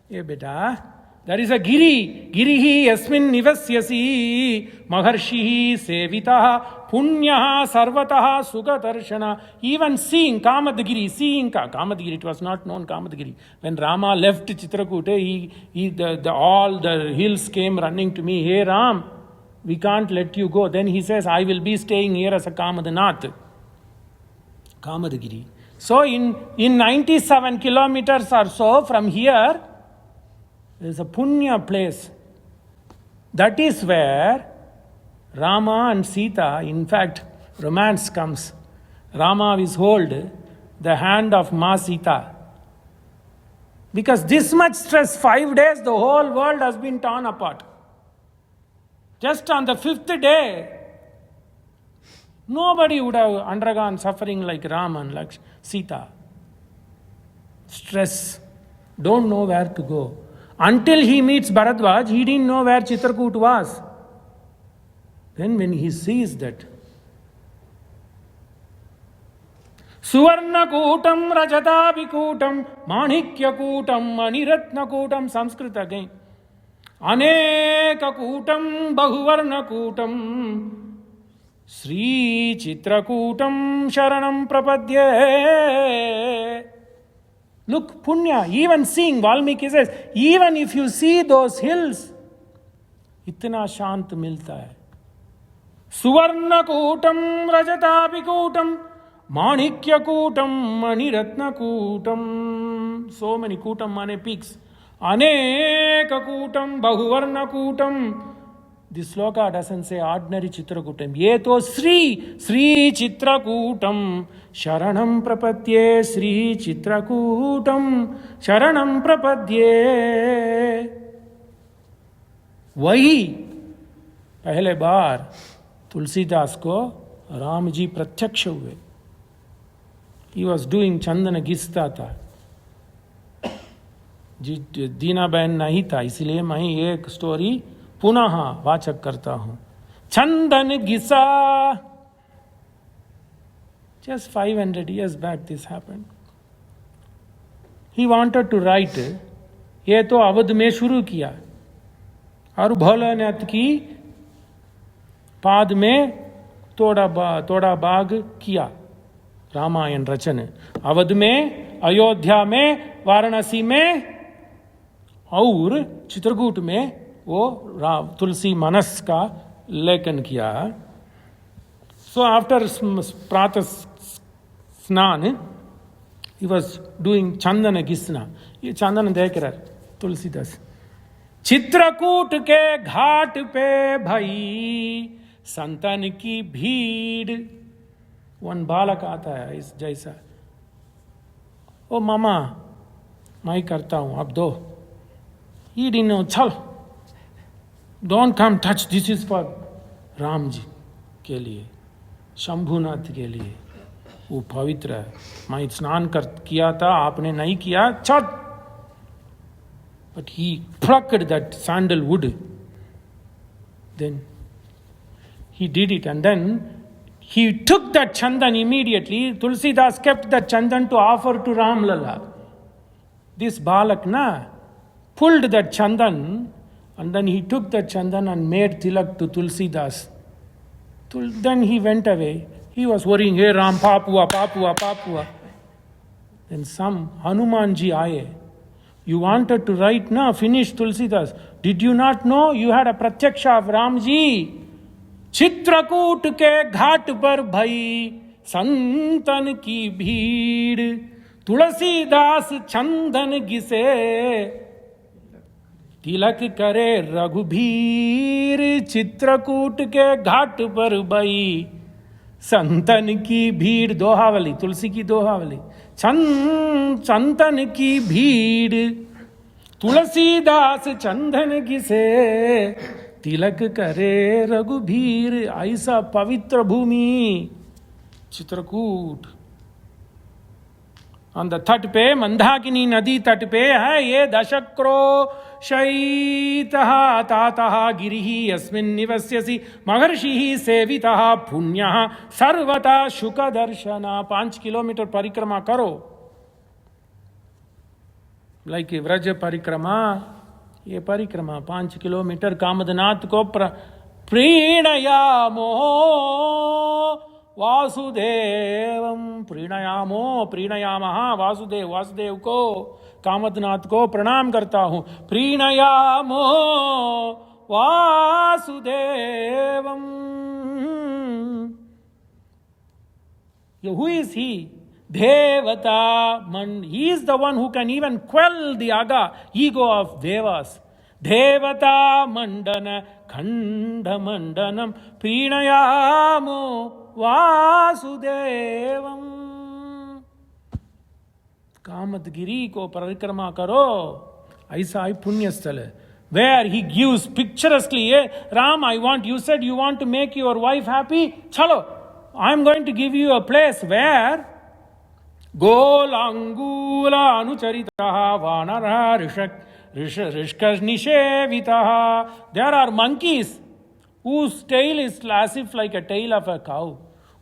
Ye beta. There is a giri. Girihi yasmin nivasyasi. Maharshihi sevitaha. Punyaha sarvataha sugatarshana. Even seeing Kamadgiri, seeing Kamadgiri, it was not known Kamadgiri. When Rama left Chitrakoot, all the hills came running to me. Hey Ram, we can't let you go. Then he says, I will be staying here as a Kamadnath. Kamadgiri. So in 97 kilometers or so from here, there is a Punya place. That is where Rama and Sita, in fact, romance comes. Rama will hold the hand of Ma Sita. Because this much stress, 5 days, the whole world has been torn apart. Just on the 5th day, nobody would have undergone suffering like Rama and like Sita. Stress. Don't know where to go. Until he meets Bharadwaj, he didn't know where Chitrakoot was. Then when he sees that, Suvarnakutam Rajataabhikutam Manikyakutam Maniratnakutam, Sanskrit again. Anekakutam Bahuvarnakutam Sri Chitrakutam Sharanam Prapadye. Look, Punya, even seeing, Valmiki says, even if you see those hills, itna shant milta hai. Suvarnakutam Rajataabhikutam Manikyakutam Maniratnakutam. So many kutam mane peaks. Anekakutam Bahuvarnakutam. This sloka doesn't say ordinary Chitrakutam. Ye to Sri Chitrakutam Sharanam Prapadye. Sri Chitrakutam Sharanam Prapadye. वही पहले बार तुलसीदास को राम जी प्रत्यक्ष हुए. He was doing चंदन घिसता था. दीना बहन नहीं था, इसलिए मैं एक स्टोरी पुनः वाचक करता हूं. चंदन घिसा. Just 500 years back this happened. He wanted to write. ये तो अवध में शुरू किया और भोलेनाथ की पाद में तोड़ा बाग किया. रामायण रचन अवध में, अयोध्या में, वाराणसी में और चित्रकूट में वो तुलसी मानस का लेखन किया. So after प्रातः स्नान he was doing चंदन घिसना. ये चंदन देख रहा तुलसीदास. चित्रकूट के घाट पे भाई संतन की भीड़. One बालक आता है इस जैसा, ओ मामा मैं करता हूं अब दो. He didn't know, चल don't come touch, this is for Ram ji के लिए, शंभुनाथ के लिए, वो पवित्र है. मैं स्नान किया था, आपने नहीं किया, चल. But he plucked that sandalwood. Then he did it, and then he took that chandan immediately. Tulsidas kept that chandan to offer to Ram Lalla. This balak pulled that chandan, and then he took that chandan and made tilak to Tulsidas. Then he went away. He was worrying, hey Ram, Papua, Papua, Papua. Then some Hanumanji aaye. You wanted to write, finish Tulsidas. Did you not know you had a pratyaksha of Ramji? Chitrakoot के घाट पर भई संतन की भीड़, तुलसीदास चंदन घिसे तिलक करे रघुबीर. चित्रकूट के घाट पर भई संतन की भीड़, दोहावली, तुलसी की दोहावली. संतन की भीड़, तुलसीदास चंदन घिसे तिलक करे रघुबीर. ऐसा पवित्र भूमि चित्रकूट. ऑन द तट पे, मंदाकिनी नदी तट पे है ये. दशक्रो शैतः तातः गिरिः यस्मिन् निवस्यसि महर्षिः सेवितः पुण्यः सर्वथा शुक दर्शना. 5 किलोमीटर परिक्रमा करो, लाइक व्रज परिक्रमा. ये परिक्रमा 5 किलोमीटर कामदनाथ को प्रीणयामो वासुदेवम. प्रीणयामः वासुदेव को, कामदनाथ को प्रणाम करता हूं. प्रीणयामो Vasudevam. Who is he? Devata. He is the one who can even quell the ego of devas. Devata mandana khanda mandanam prinayamo vasudevam. Kamadgiri को परिक्रमा करो. ऐसा ही पुण्य स्थल है. Where he gives picturesquely, Ram, I want, you said you want to make your wife happy, chalo, I am going to give you a place where Golangula anucharitaha vanara rishkarnishevitaha. There are monkeys whose tail is as if like a tail of a cow.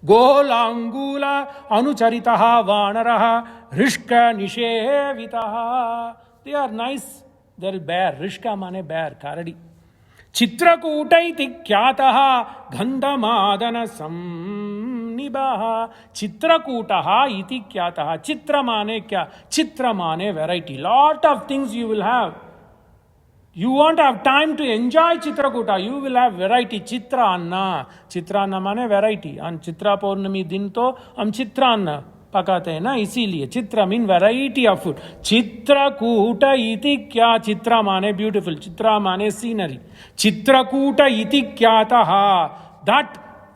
Golangula anucharitaha vanaraha rishkarnishevitaha. They are nice. They are bear. Rishka mane bear. Karadi. Chitrakoot इति ख्यातः गंधमादन संनिभः. चित्रकूटः इति ख्यातः. चित्र माने क्या? चित्र माने variety. Lot of things you will have. You won't have time to enjoy Chitrakuta. You will have variety. Chitraanna. Chitraanna माने variety. And चित्रा पौर्णमी दिन तो हम चित्रान्न पकाते हैं ना, इसीलिए चित्र mean variety of food. Chitrakoot इति क्या? चित्र माने ब्यूटीफुल, चित्र माने सीनरी. चित्रकूट इति ख्यातः. That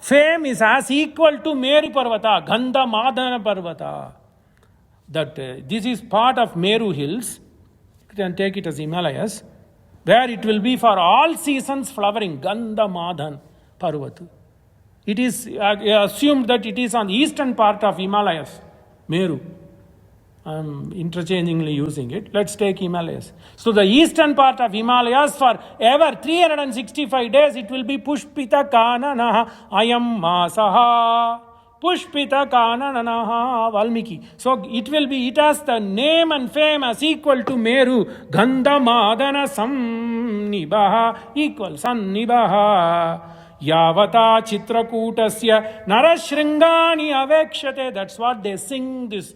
fame is as equal to Meru पर्वता, गंधमादन पर्वता. That this is part of Meru hills. You can take it as Himalayas, where it will be for all seasons flowering. Gandhamadhan Parvat. It is assumed that it is on the eastern part of Himalayas. Meru. I am interchangingly using it. Let's take Himalayas. So the eastern part of Himalayas, for ever 365 days, it will be Pushpita Kananaha Ayam Masaha. Pushpita Kananaha Valmiki. So it will be, it has the name and fame as equal to Meru. Gandhamadana Samnibaha equal Sannibaha. Yavata Chitrakutasya Narashringani Avekshate. That's what they sing this.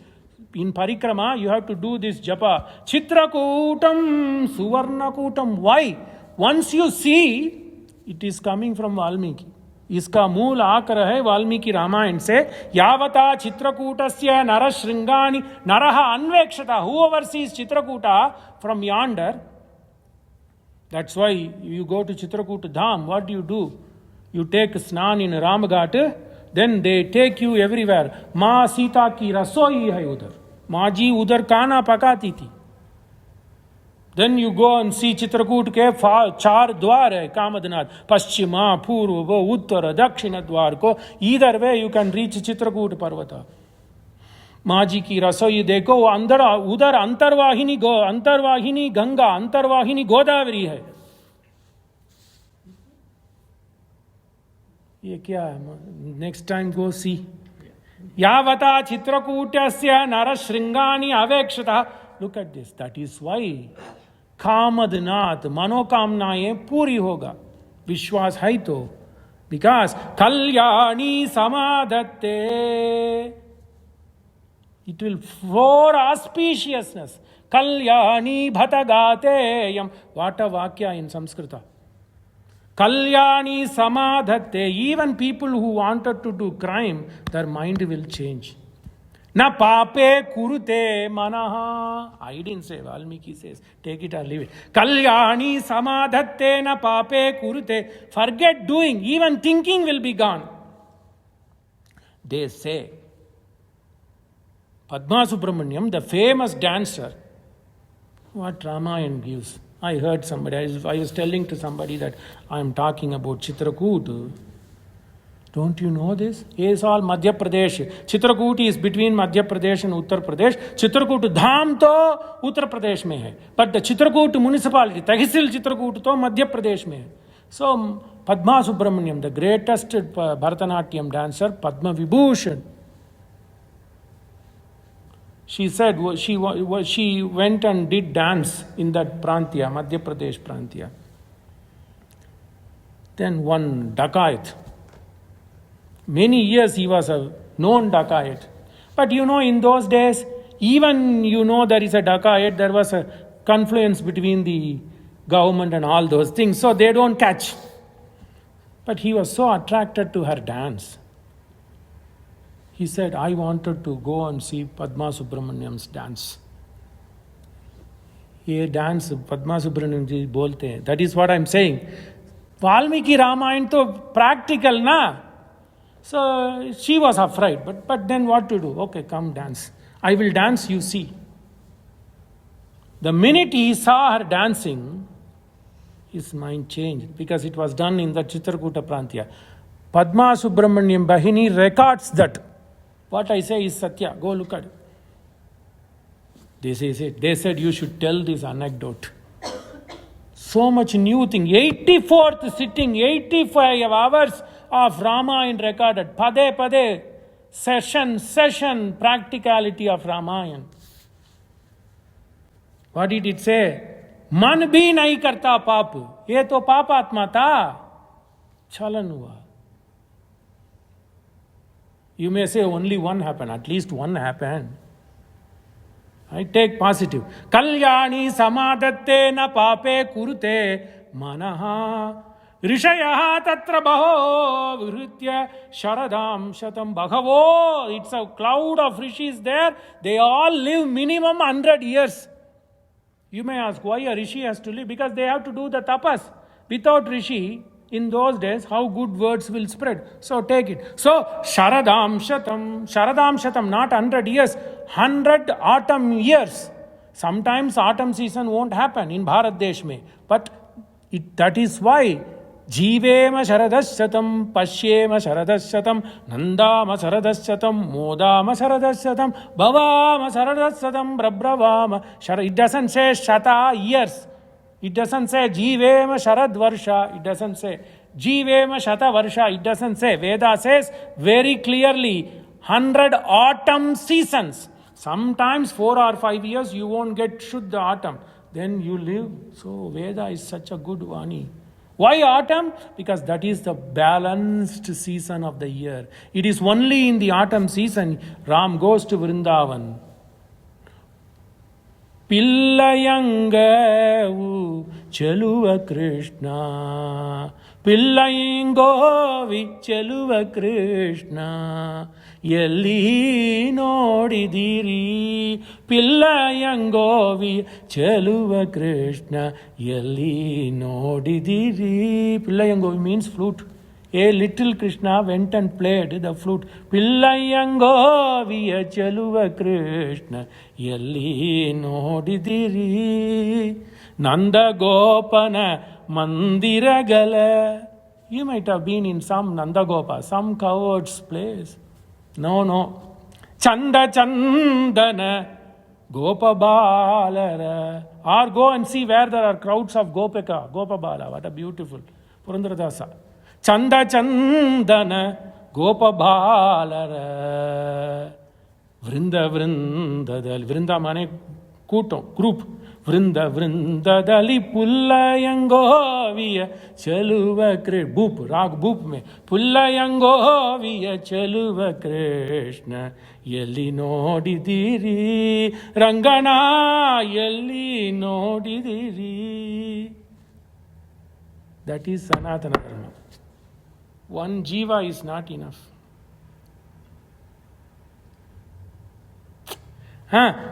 In Parikrama, you have to do this japa. Chitrakutam Suvarnakutam. Why? Once you see, it is coming from Valmiki. इसका मूल आकर है वाल्मीकि रामायण से. यावता चित्रकूटस्य नरशृंगानि नरः अन्वेक्षता. Whoever sees Chitrakuta from yonder, that's why you go to Chitrakuta Dham. What do? You take snan in Ramghat, then they take you everywhere. Ma Sita ki rasoi hai udhar. Maaji udhar kana pakati thi. Then you go and see Chitrakoot के चार द्वार है कामदनाथ, पश्चिमा पूर्व उत्तर दक्षिण द्वार को. Either way you can reach Chitrakoot पर्वत. माँ जी की रसोई देखो, अंदर उधर अंतर्वाहिनी गंगा, अंतर्वाहिनी गोदावरी है. ये क्या है? Next time go see. यावता चित्रकूटस्य नरशृंगानि अवेक्षतः. Look at this. That is why Kamadnath, मनोकामनाएं पूरी होगा. विश्वास है तो. बिकॉज कल्याणी समाधत्ते, it will for auspiciousness. Kalyani bhatagateyam. What a vakya in Sanskrit. Kalyani samadhatte. Even people who wanted to do crime, their mind will change. Na pape kurute manaha. I didn't say, Valmiki says. Take it or leave it. Kalyani samadhatte na pape kurute. Forget doing. Even thinking will be gone. They say. Padma Subramaniam, the famous dancer, what Ramayan gives. I heard somebody, I was telling to somebody that I am talking about Chitrakoot. Don't you know this? It is all Madhya Pradesh. Chitrakoot is between Madhya Pradesh and Uttar Pradesh. Chitrakoot dham to Uttar Pradesh mein hai. But the Chitrakoot municipality, Tahsil Chitrakoot to Madhya Pradesh mein hai. So Padma Subramaniam, the greatest Bharatanatyam dancer, Padma Vibhushan. She said she went and did dance in that Prantya, Madhya Pradesh Prantya. Then one dacoit. Many years he was a known dacoit. But in those days, even there is a dacoit, there was a confluence between the government and all those things. So they don't catch. But he was so attracted to her dance. He said, I wanted to go and see Padma Subramaniam's dance. Ye dance Padma Subramaniam ji bolte hain. That is what I am saying. Valmiki Ramayan to practical na. So she was afraid. But then what to do? Okay, come dance. I will dance, you see. The minute he saw her dancing, his mind changed because it was done in the Chitrakuta Prantya. Padma Subramaniam Bahini records that. What I say is Satya. Go look at it. They said you should tell this anecdote. So much new thing. 84th sitting, 85 hours of Ramayan recorded. Pade, session, practicality of Ramayan. What did it say? Man bhi nahi karta paap. Ye to paap atma tha. Chalan hua. You may say only one happened. At least one happened. I take positive. Kalyani samadhatte na pape kurute manaha rishayaha tatra baho vihritya sharadam shatam bhagavo. It's a cloud of rishis there. They all live minimum 100 years. You may ask why a rishi has to live? Because they have to do the tapas. Without rishi, in those days, how good words will spread. So take it. So, Sharadam Shatam, not 100 years, 100 autumn years. Sometimes autumn season won't happen in Bharat Desh mein. But that is why Jivema Sharadasyatam, Pashyema Sharadasyatam, Nandama Sharadasyatam, Modama Sharadasyatam, Bhavama Sharadasyatam, Brabravama. It doesn't say Shata years. It doesn't say Jivema Sharad Varsha. It doesn't say Jivema Shata Varsha. It doesn't say. Veda says very clearly 100 autumn seasons. Sometimes 4 or 5 years you won't get Shuddha autumn. Then you live. So Veda is such a good Vani. Why autumn? Because that is the balanced season of the year. It is only in the autumn season Ram goes to Vrindavan. Pillayangavu Cheluva Krishna, Pillayangovi Cheluva Krishna, Yelli Nodidiri, Pillayangovi Cheluva Krishna, Yelli Nodidiri. Pillayangovi means flute. A little Krishna went and played the flute. Pillayango viya chaluva Krishna yalli nodidiri Nanda Gopana Mandiragala. You might have been in some Nandagopa, some coward's place. No. Chanda Chandana Gopa Balara. Or go and see where there are crowds of Gopika, Gopa Bala. What a beautiful. Purandaradasa. Chanda Chandana Gopa Balara. Vrinda mane Kuto, group. Vrinda dali pullayango viya chaluva Krishna. Boop, rag boop me. Pullayango viya chaluva Krishna. Yalli nodidiri. Rangana yalli nodidiri. That is Sanatana Dharma. One jiva is not enough.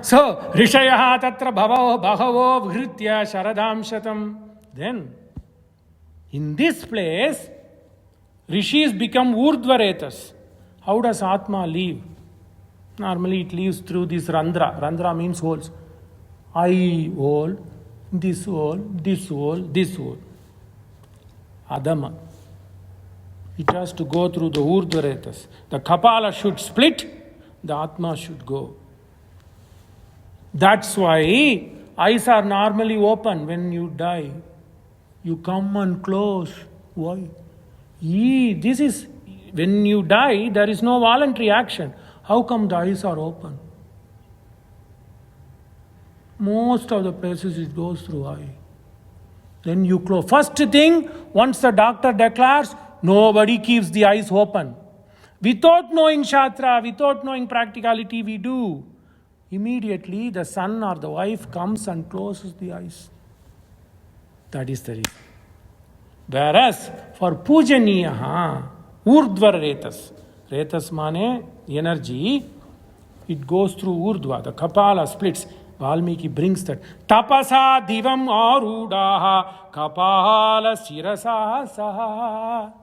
So, Rishayaha tatra bhavo vhritya sharadam shatam. Then, in this place, Rishis become urdhvaretas. How does Atma leave? Normally it leaves through this Randra. Randra means holes. Eye hole, this hole, this hole, this hole. Adama. It has to go through the urdhvaretas. The Kapala should split, the Atma should go. That's why eyes are normally open when you die. You come and close. Why? This is, when you die, there is no voluntary action. How come the eyes are open? Most of the places it goes through eye. Then you close. First thing, once the doctor declares, nobody keeps the eyes open. Without knowing Shastra, without knowing practicality, we do. Immediately the son or the wife comes and closes the eyes. That is the reason. Whereas for Pujaniyaha, Urdhva Retas, Retas mane energy, it goes through Urdhva, the Kapala splits. Valmiki brings that. Tapasa divam arudaha kapala sirasa saha.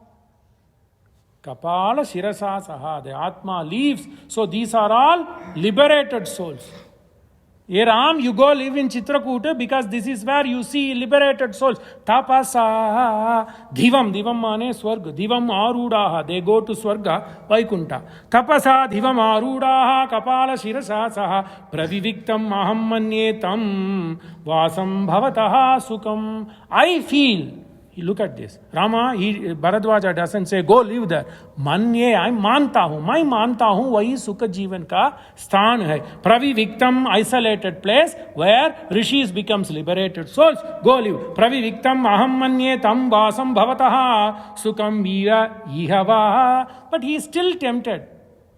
Kapala Shirasa Saha, the Atma leaves. So these are all liberated souls. Hey Ram, you go live in Chitrakuta because this is where you see liberated souls. Tapasa Divam mane Swarga. Divam Arudaha, they go to Swarga, Vaikunta. Tapasa Divam Arudaha, Kapala Shirasa Saha, Praviviktam Mahammanyetam, Vasam Bhavataha Sukam. I feel. Look at this. Rama, Bharadwaja doesn't say, go live there. Manye, I manta hu. Mai manta hu, wahi sukha jivan ka sthan hai. Praviviktam, isolated place where rishis becomes liberated souls. Go live. Praviviktam aham manye tam vasam bhavataha sukam viya ihava. But he is still tempted.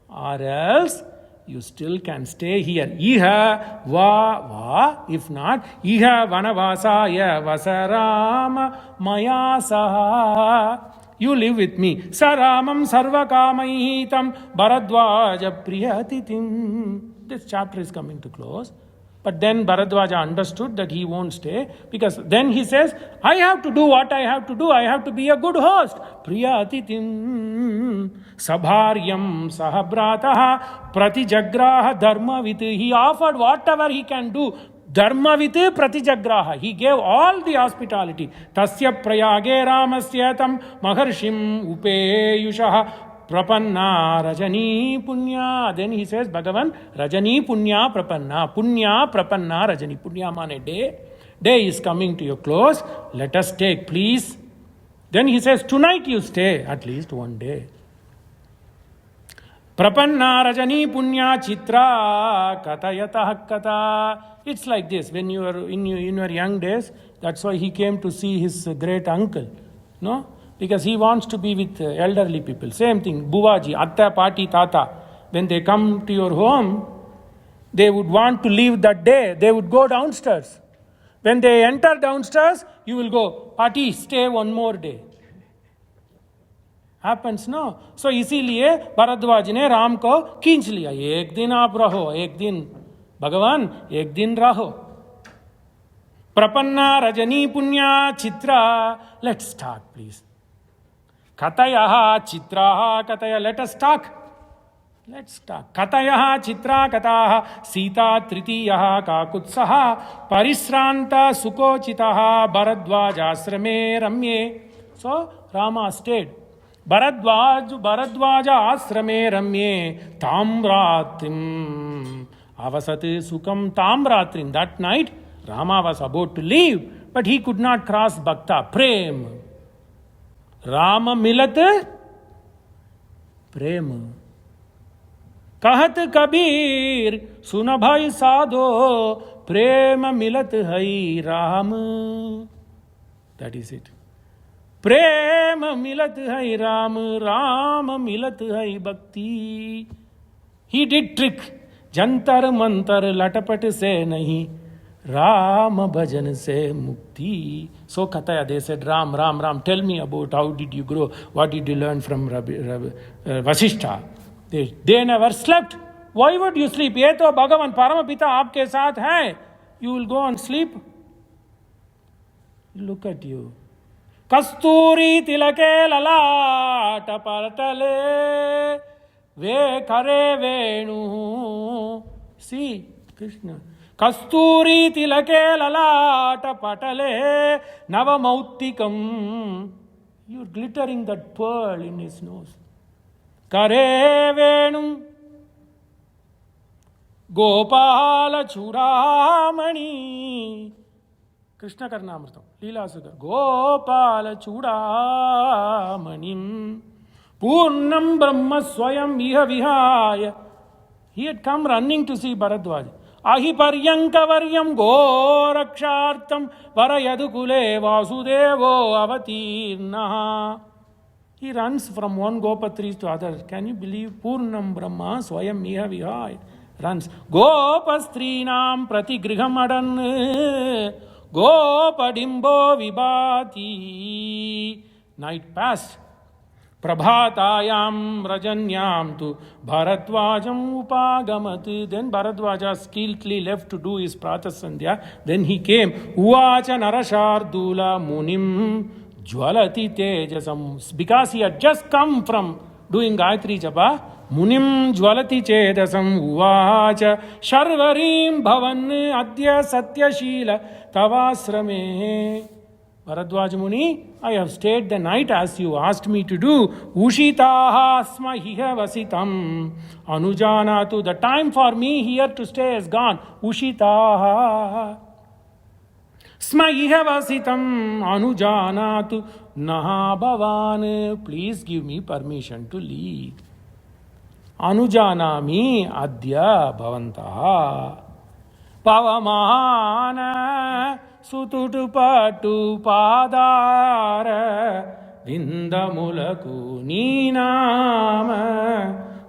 Or else, you still can stay here. Iha va, if not, iha vanavasaya vasarama maya saha. You live with me. Saramam sarvakamahitam Bharadwaja priyatitim. This chapter is coming to close. But then Bharadwaja understood that he won't stay, because then he says, I have to do what I have to do. I have to be a good host. Priya atitim sabharyam sahabrataha pratijagraha dharmavit. He offered whatever he can do. Dharmavit pratijagraha. He gave all the hospitality. Tasya prayage ramasyatam maharshim upeyushaha Prapanna Rajani Punya. Then he says, Bhagavan, Rajani Punya Prapanna. Punya Prapanna Rajani. Punya mane day. Day is coming to your close. Let us take, please. Then he says, tonight you stay at least one day. Prapanna Rajani Punya Chitra Katayatah Kata. It's like this. When you are in your young days, that's why he came to see his great uncle. No? Because he wants to be with elderly people. Same thing, Buvaji, Atta, Pati, Tata. When they come to your home, they would want to leave that day. They would go downstairs. When they enter downstairs, you will go, Pati, stay one more day. Happens, no? So, इसीलिए भरद्वाज ने राम को खींच लिया. एक दिन आप रहो, एक दिन भगवान, एक दिन रहो. Prapanna Rajani Punya Chitra. Let's start, please. Katayaha chitraha kataya. Let us talk. Let's talk. Katayaha chitra kataha Sita tritiyaha kakutsaha parisranta sukochitaha Bharadwaja asrame ramye. So Rama stayed. Bharadwaja asrame ramye tamratrim avasat sukam tamratrim. That night Rama was about to leave, but he could not cross Bhakta. Prem. Rama milat prem. Kahat Kabir suna bhai sadho prem milat hai Ram. That is it. Prem milat hai Ram, Ram milat hai Bhakti. He did trick. Jantar mantar latapat se nahi, Ram bhajan se mukti. So Kataya, they said, Ram, Ram, Ram, tell me about how did you grow, what did you learn from Vasishtha. They never slept. Why would you sleep? Ye to Bhagavan Paramapita aapke saath hai. You will go and sleep. Look at you. Kasturi tilake lalata partale ve kare venu. See, Krishna. Kasturi tilake lalata patale navamauttikam. You're glittering that pearl in his nose. Kare venum Gopala Chudamani. Krishna Karnamritam, Leela Sugar. Gopala Chudamanim Purnam Brahma Swayam Iha Vihaya. He had come running to see Bharadwaj. Ahi Paryankavaryam Gorakshartam Varayadukule Vasudevo Avatirnaha. He runs from one Gopatris to other. Can you believe? Purnam Brahma Swayam Iha Vihaya. Runs. Gopastrinam Pratigrihamadan Gopadimbo Vibhati. Night passed. Prabhatayam Rajanyam tu Bharadwajam Upagamat. Then Bharadwaja skillfully left to do his Pratasandhya. Then he came. Uvacha Narashardula Munim Jwalati Tejasam. Because he had just come from doing Gayatri Japa. Munim Jwalati Chedasam Uvacha Sharvarim Bhavan Adya Satyashila Tavasrame. Bharadwaj Muni, I have stayed the night as you asked me to do. Ushitaha smahiha vasitam anujanatu. The time for me here to stay is gone. Ushitaha smahiha vasitam anujanatu naha bhavan. Please give me permission to leave. Anujanami adya bhavantaha pavamana Sututu patu padara Vindamulaku Ninama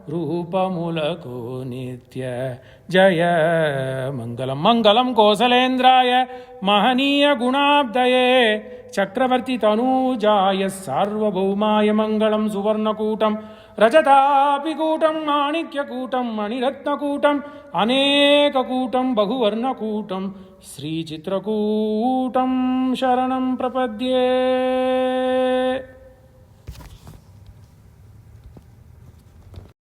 Rupamulaku Nitya Jaya Mangalam Mangalam Kosalendraya Mahaniya Gunabdaye Chakravarti Tanujaya Sarva Bhaumaya Mangalam Suvarnakutam Rajatapi Kutam Manikya Kutam Maniratna Kutam Aneka Kutam Bahuvarna Kutam Sri Chitrakutam Sharanam Prapadye.